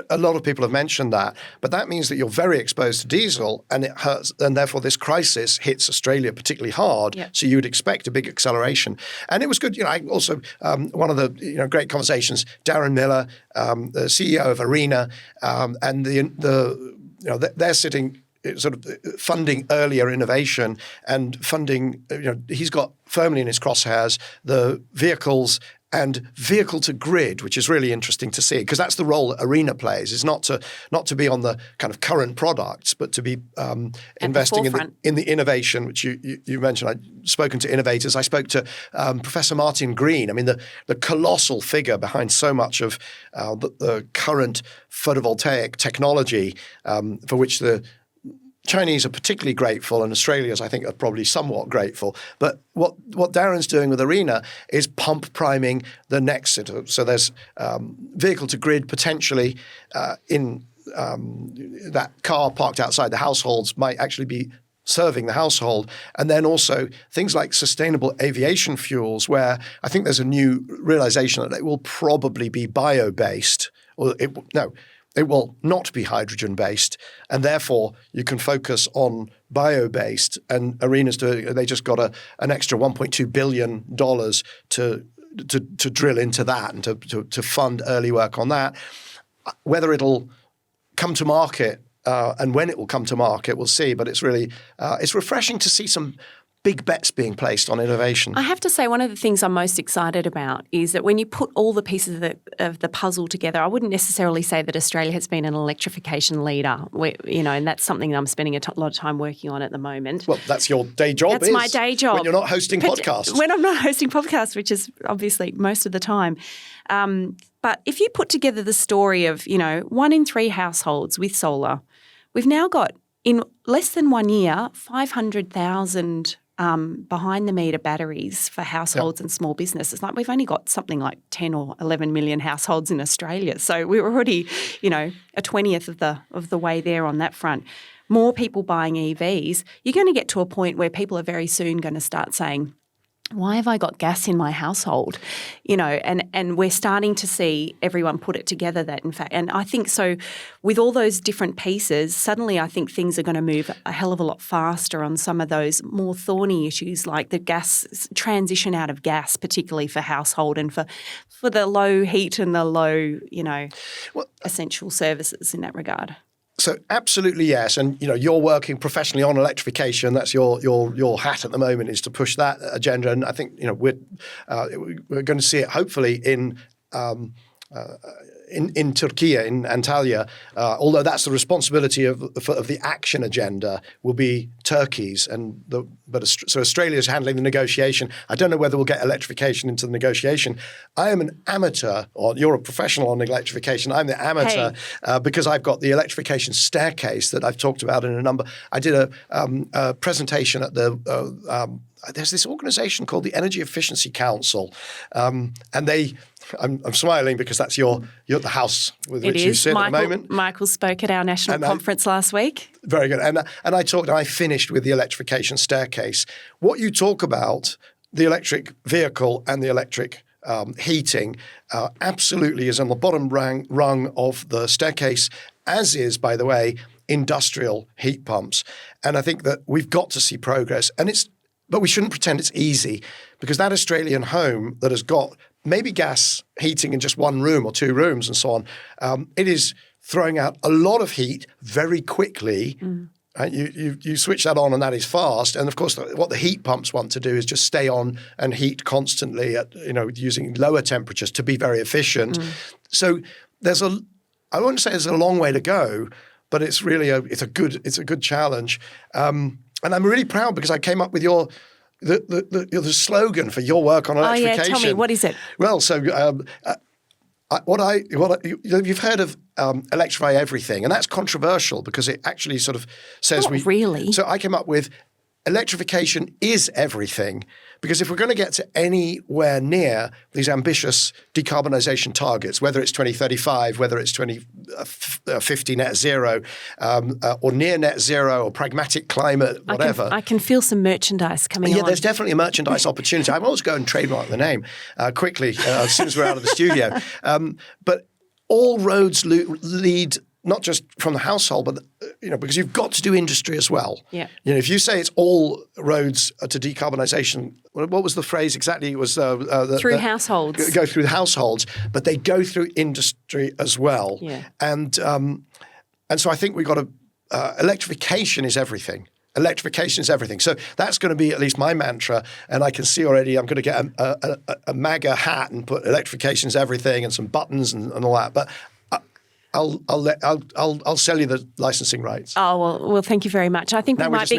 a lot of people have mentioned that, but that means that you're very exposed to diesel and it hurts, and therefore this crisis hits Australia particularly hard. Yep. So you would expect a big acceleration. And it was good. I also, one of the great conversations, Darren Miller, the CEO of Arena, and they're sitting sort of funding earlier innovation and funding, he's got firmly in his crosshairs the vehicles and vehicle to grid, which is really interesting to see, because that's the role that Arena plays, is not to be on the kind of current products, but to be investing in the innovation, which you mentioned. I've spoken to innovators. I spoke to Professor Martin Green. I mean, the colossal figure behind so much of the current photovoltaic technology, for which the Chinese are particularly grateful, and Australians, I think, are probably somewhat grateful. But what Darren's doing with Arena is pump priming the next. So there's vehicle to grid potentially in that car parked outside the households might actually be serving the household. And then also things like sustainable aviation fuels, where I think there's a new realization that it will probably be bio-based, or it will not be hydrogen-based, and therefore you can focus on bio-based. And Arena's they just got an extra $1.2 billion to drill into that and to fund early work on that. Whether it'll come to market and when it will come to market, we'll see. But it's really it's refreshing to see some big bets being placed on innovation. I have to say, one of the things I'm most excited about is that when you put all the pieces of the puzzle together, I wouldn't necessarily say that Australia has been an electrification leader, and that's something that I'm spending a lot of time working on at the moment. Well, that's your day job. That's my day job. When you're not hosting podcasts. When I'm not hosting podcasts, which is obviously most of the time. But if you put together the story of, 1 in 3 households with solar, we've now got, in less than 1 year, 500,000 behind-the-meter batteries for households and small businesses. Like, we've only got something like 10 or 11 million households in Australia. So we're already, a 20th of the way there on that front. More people buying EVs. You're going to get to a point where people are very soon going to start saying, why have I got gas in my household? And we're starting to see everyone put it together that, in fact, and I think so with all those different pieces, suddenly I think things are going to move a hell of a lot faster on some of those more thorny issues like the gas transition out of gas, particularly for household and for the low heat and the low, essential services in that regard. So absolutely yes, and you're working professionally on electrification. That's your hat at the moment, is to push that agenda. And I think we're going to see it hopefully in Turkey, in Antalya. Although that's the responsibility of the action agenda will be Turkey's, so Australia's handling the negotiation. I don't know whether we'll get electrification into the negotiation. I am an amateur, or you're a professional on electrification. I'm the amateur because I've got the electrification staircase that I've talked about in a number. I did a presentation at there's this organisation called the Energy Efficiency Council, and I'm smiling because that's you're at the house with which you sit at the moment. Michael spoke at our national conference last week. Very good. And I finished with the electrification staircase. What you talk about, the electric vehicle and the electric heating, absolutely is on the bottom rung of the staircase, as is, by the way, industrial heat pumps. And I think that we've got to see progress. But we shouldn't pretend it's easy, because that Australian home that has got maybe gas heating in just one room or two rooms and so on, it is throwing out a lot of heat very quickly. Right? You switch that on and that is fast. And of course, what the heat pumps want to do is just stay on and heat constantly at using lower temperatures to be very efficient. So I won't say there's a long way to go, but it's really it's a good challenge. And I'm really proud because I came up with the slogan for your work on electrification. Oh yeah, tell me, what is it? Well, so you've heard of electrify everything, and that's controversial because it actually sort of says Not really. So I came up with electrification is everything, because if we're going to get to anywhere near these ambitious decarbonisation targets, whether it's 2035, whether it's 2050 net zero, or near net zero, or pragmatic climate, whatever. I can feel some merchandise coming on. Yeah, there's definitely a merchandise opportunity. I will always go and trademark the name quickly as soon as we're out of the studio. But all roads lead not just from the household, but because you've got to do industry as well. Yeah. If you say it's all roads to decarbonisation, what was the phrase exactly? It was through households. Go through households, but they go through industry as well. Yeah. And so I think we've got to electrification is everything. Electrification is everything. So that's going to be at least my mantra. And I can see already I'm going to get a MAGA hat and put electrification is everything and some buttons and all that. But I'll sell you the licensing rights. Oh well, thank you very much. I think we might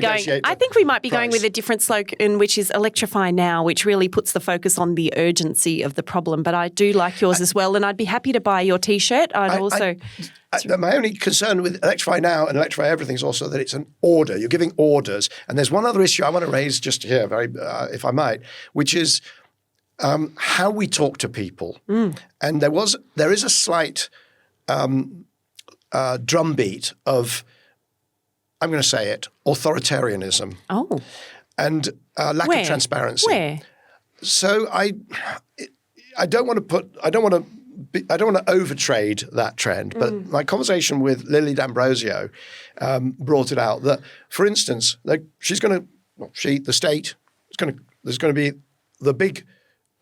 be going with a different slogan, which is electrify now, which really puts the focus on the urgency of the problem. But I do like yours as well, and I'd be happy to buy your T-shirt. My only concern with electrify now and electrify everything is also that it's an order. You're giving orders, and there's one other issue I want to raise just here, if I might, which is how we talk to people. And there is a slight drumbeat of, I'm going to say it, authoritarianism. Oh. And lack of transparency. Where? So I don't want to overtrade that trend, but my conversation with Lily D'Ambrosio brought it out that, for instance, there's going to be the big.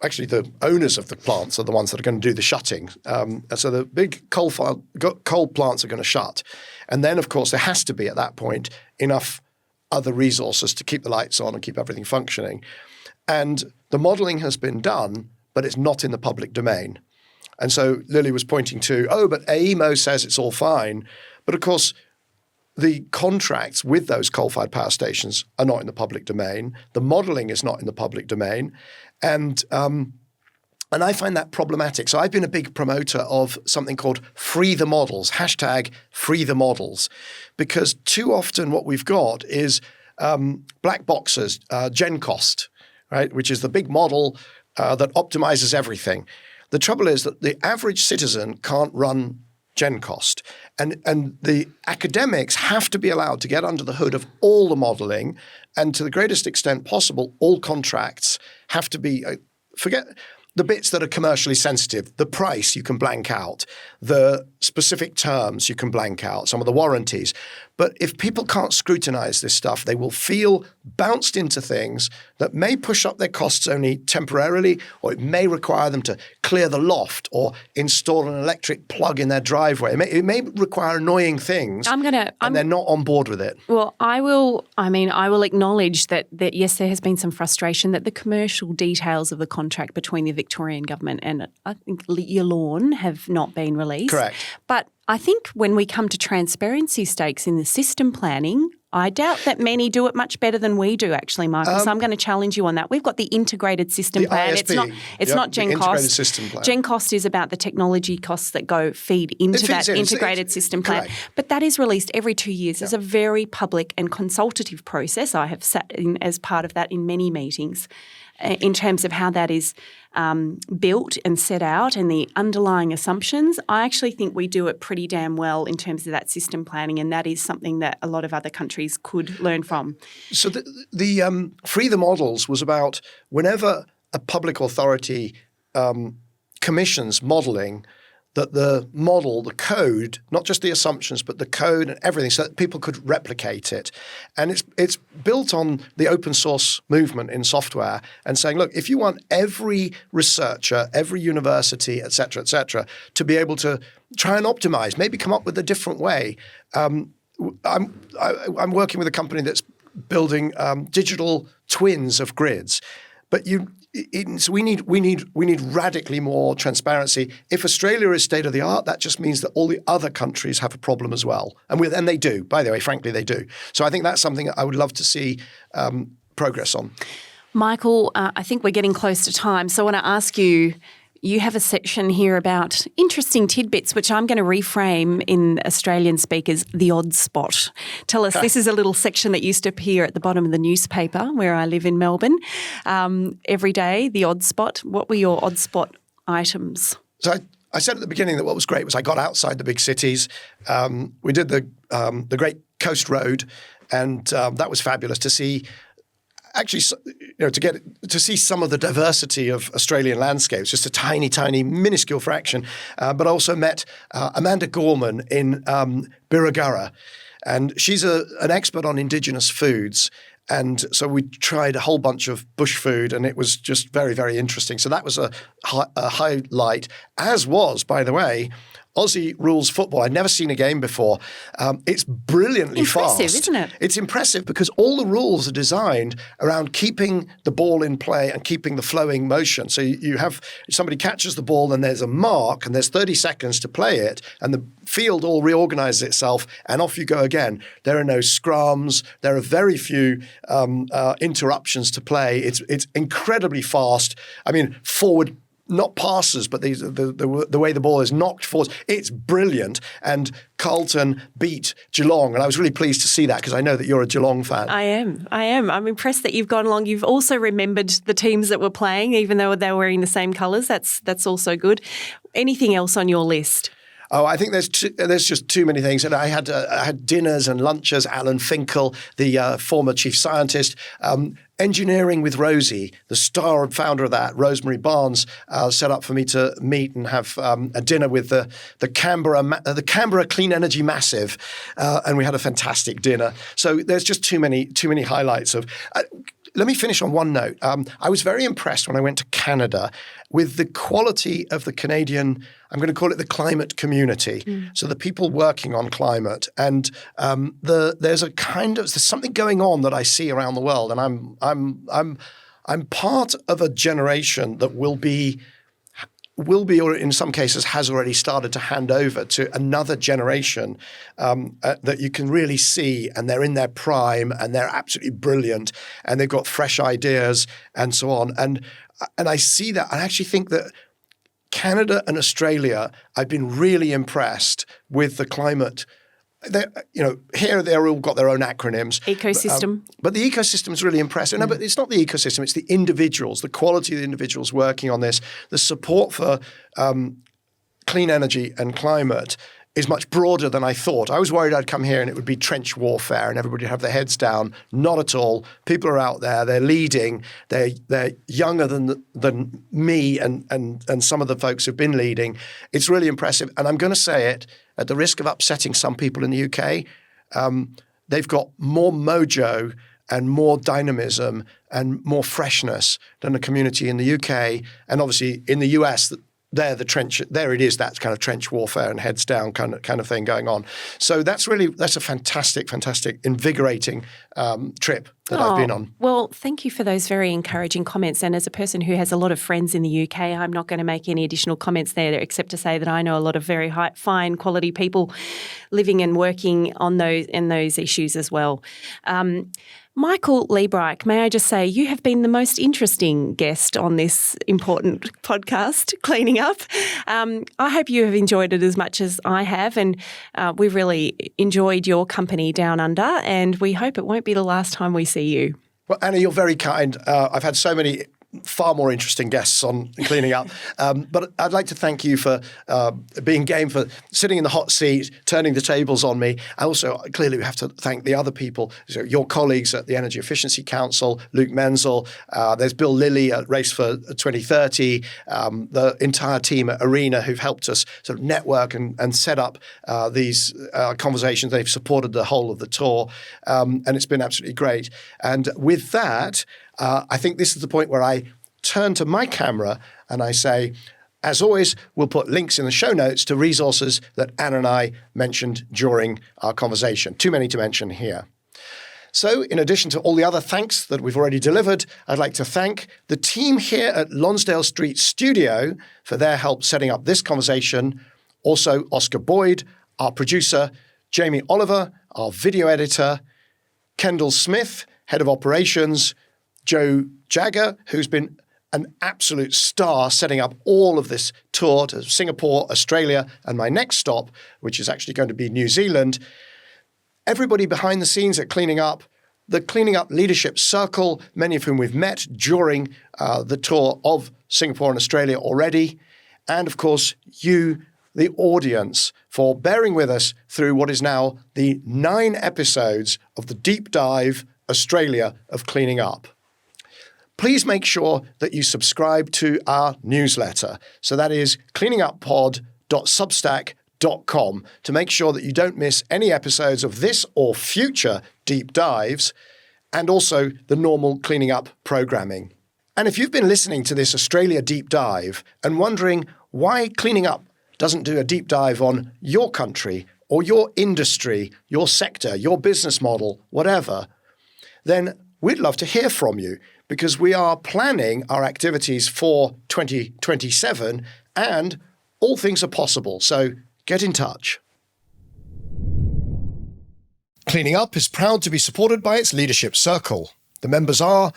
Actually, the owners of the plants are the ones that are going to do the shutting. And so the big coal plants are going to shut. And then, of course, there has to be, at that point, enough other resources to keep the lights on and keep everything functioning. And the modelling has been done, but it's not in the public domain. And so Lily was pointing to, but AEMO says it's all fine. But, of course, the contracts with those coal-fired power stations are not in the public domain. The modelling is not in the public domain. And I find that problematic. So I've been a big promoter of something called Free the Models, #Free the Models, because too often what we've got is black boxes, GenCost, right, which is the big model that optimizes everything. The trouble is that the average citizen can't run gen cost. And the academics have to be allowed to get under the hood of all the modelling, and to the greatest extent possible, all contracts have to be forget the bits that are commercially sensitive. The price you can blank out, the specific terms you can blank out, some of the warranties. But if people can't scrutinize this stuff, they will feel bounced into things that may push up their costs only temporarily, or it may require them to clear the loft or install an electric plug in their driveway. It may require annoying things, and they're not on board with it. Well, I will acknowledge that yes, there has been some frustration that the commercial details of the contract between the Victorian government and I think your lawn have not been released. Correct. But I think when we come to transparency stakes in the system planning, I doubt that many do it much better than we do, actually, Michael. So I'm going to challenge you on that. We've got the integrated system plan. ISP. It's not Gen Cost. Integrated system plan. Gen Cost is about the technology costs that feed into that integrated system plan. Correct. But that is released every 2 years. It's a very public and consultative process. I have sat in as part of that in many meetings in terms of how that is built and set out and the underlying assumptions. I actually think we do it pretty damn well in terms of that system planning, and that is something that a lot of other countries could learn from. So the Free the Models was about whenever a public authority commissions modelling, that the model, the code, not just the assumptions, but the code and everything, so that people could replicate it. And it's built on the open source movement in software and saying, look, if you want every researcher, every university, et cetera, to be able to try and optimize, maybe come up with a different way. I'm working with a company that's building digital twins of grids, but so we need radically more transparency. If Australia is state of the art, that just means that all the other countries have a problem as well, and they do. By the way, frankly, they do. So I think that's something I would love to see progress on. Michael, I think we're getting close to time, so I want to ask you. You have a section here about interesting tidbits, which I'm going to reframe in Australian speakers, the odd spot. Tell us, this is a little section that used to appear at the bottom of the newspaper where I live in Melbourne. Every day, the odd spot. What were your odd spot items? So I said at the beginning that what was great was I got outside the big cities. We did the Great Coast Road, and that was fabulous to see. Actually, to see some of the diversity of Australian landscapes, just a tiny, tiny, minuscule fraction. But I also met Amanda Gorman in Birregurra, and she's an expert on Indigenous foods. And so we tried a whole bunch of bush food, and it was just very, very interesting. So that was a highlight, as was, by the way, Aussie rules football. I'd never seen a game before. It's brilliantly fast. Impressive, isn't it? It's impressive because all the rules are designed around keeping the ball in play and keeping the flowing motion. So you have somebody catches the ball and there's a mark and there's 30 seconds to play it, and the field all reorganizes itself and off you go again. There are no scrums. There are very few interruptions to play. It's incredibly fast. I mean, forward. Not passes, but the way the ball is knocked forward. It's brilliant. And Carlton beat Geelong. And I was really pleased to see that because I know that you're a Geelong fan. I am. I'm impressed that you've gone along. You've also remembered the teams that were playing, even though they were wearing the same colours. That's also good. Anything else on your list? Oh, I think there's just too many things. And I had dinners and lunches. Alan Finkel, the former chief scientist, Engineering with Rosie, the star and founder of that, Rosemary Barnes, set up for me to meet and have a dinner with the Canberra Clean Energy Massive, and we had a fantastic dinner. So there's just too many highlights of. Let me finish on one note. I was very impressed when I went to Canada with the quality of the Canadian, I'm going to call it the climate community. So the people working on climate, and there's something going on that I see around the world, and I'm part of a generation that will be, or in some cases has already started to hand over to another generation that you can really see, and they're in their prime and they're absolutely brilliant and they've got fresh ideas and so on. And I see that. I actually think that Canada and Australia, I've been really impressed with the climate. Here they're all got their own acronyms. Ecosystem. But the ecosystem is really impressive. No, but it's not the ecosystem, it's the individuals, the quality of the individuals working on this, the support for clean energy and climate is much broader than I thought. I was worried I'd come here and it would be trench warfare and everybody would have their heads down. Not at all. People are out there. They're leading. They're younger than me and some of the folks who've been leading. It's really impressive. And I'm going to say it at the risk of upsetting some people in the UK. They've got more mojo and more dynamism and more freshness than the community in the UK. And obviously in the US, there it is, that kind of trench warfare and heads down kind of thing going on. So that's a fantastic, invigorating trip that I've been on. Well, thank you for those very encouraging comments. And as a person who has a lot of friends in the UK, I'm not going to make any additional comments there except to say that I know a lot of very fine quality people living and working on those issues as well. Michael Liebreich, may I just say, you have been the most interesting guest on this important podcast, Cleaning Up. I hope you have enjoyed it as much as I have, and we've really enjoyed your company down under, and we hope it won't be the last time we see you. Well, Anna, you're very kind. I've had so many far more interesting guests on Cleaning Up. But I'd like to thank you for being game, for sitting in the hot seat, turning the tables on me. I also, clearly, we have to thank the other people, so your colleagues at the Energy Efficiency Council, Luke Menzel, there's Bill Lilly at Race for 2030, the entire team at Arena who've helped us sort of network and set up these conversations. They've supported the whole of the tour, and it's been absolutely great. And with that, I think this is the point where I turn to my camera and I say, as always, we'll put links in the show notes to resources that Anna and I mentioned during our conversation. Too many to mention here. So in addition to all the other thanks that we've already delivered, I'd like to thank the team here at Lonsdale Street Studio for their help setting up this conversation. Also, Oscar Boyd, our producer, Jamie Oliver, our video editor, Kendall Smith, head of operations, Joe Jagger, who's been an absolute star setting up all of this tour to Singapore, Australia, and my next stop, which is actually going to be New Zealand. Everybody behind the scenes at Cleaning Up, the Cleaning Up Leadership Circle, many of whom we've met during the tour of Singapore and Australia already. And of course, you, the audience, for bearing with us through what is now the 9 episodes of the Deep Dive Australia of Cleaning Up. Please make sure that you subscribe to our newsletter. So that is cleaninguppod.substack.com to make sure that you don't miss any episodes of this or future deep dives, and also the normal Cleaning Up programming. And if you've been listening to this Australia deep dive and wondering why Cleaning Up doesn't do a deep dive on your country or your industry, your sector, your business model, whatever, then we'd love to hear from you, because we are planning our activities for 2027 and all things are possible. So get in touch. Cleaning Up is proud to be supported by its leadership circle. The members are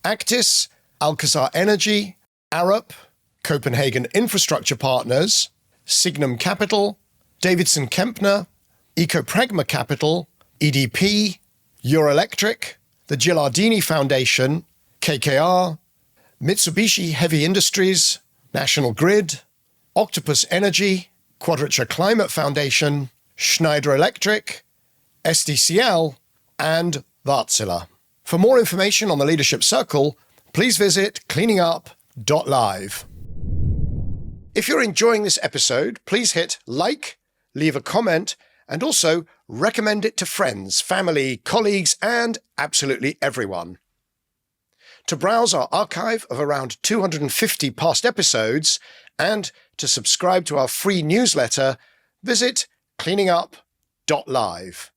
Actis, Alcazar Energy, Arup, Copenhagen Infrastructure Partners, Signum Capital, Davidson Kempner, Ecopragma Capital, EDP, Euroelectric, the Gilardini Foundation, KKR, Mitsubishi Heavy Industries, National Grid, Octopus Energy, Quadrature Climate Foundation, Schneider Electric, SDCL, and Wärtsilä. For more information on the Leadership Circle, please visit cleaningup.live. If you're enjoying this episode, please hit like, leave a comment, and also recommend it to friends, family, colleagues, and absolutely everyone. To browse our archive of around 250 past episodes and to subscribe to our free newsletter, visit cleaningup.live.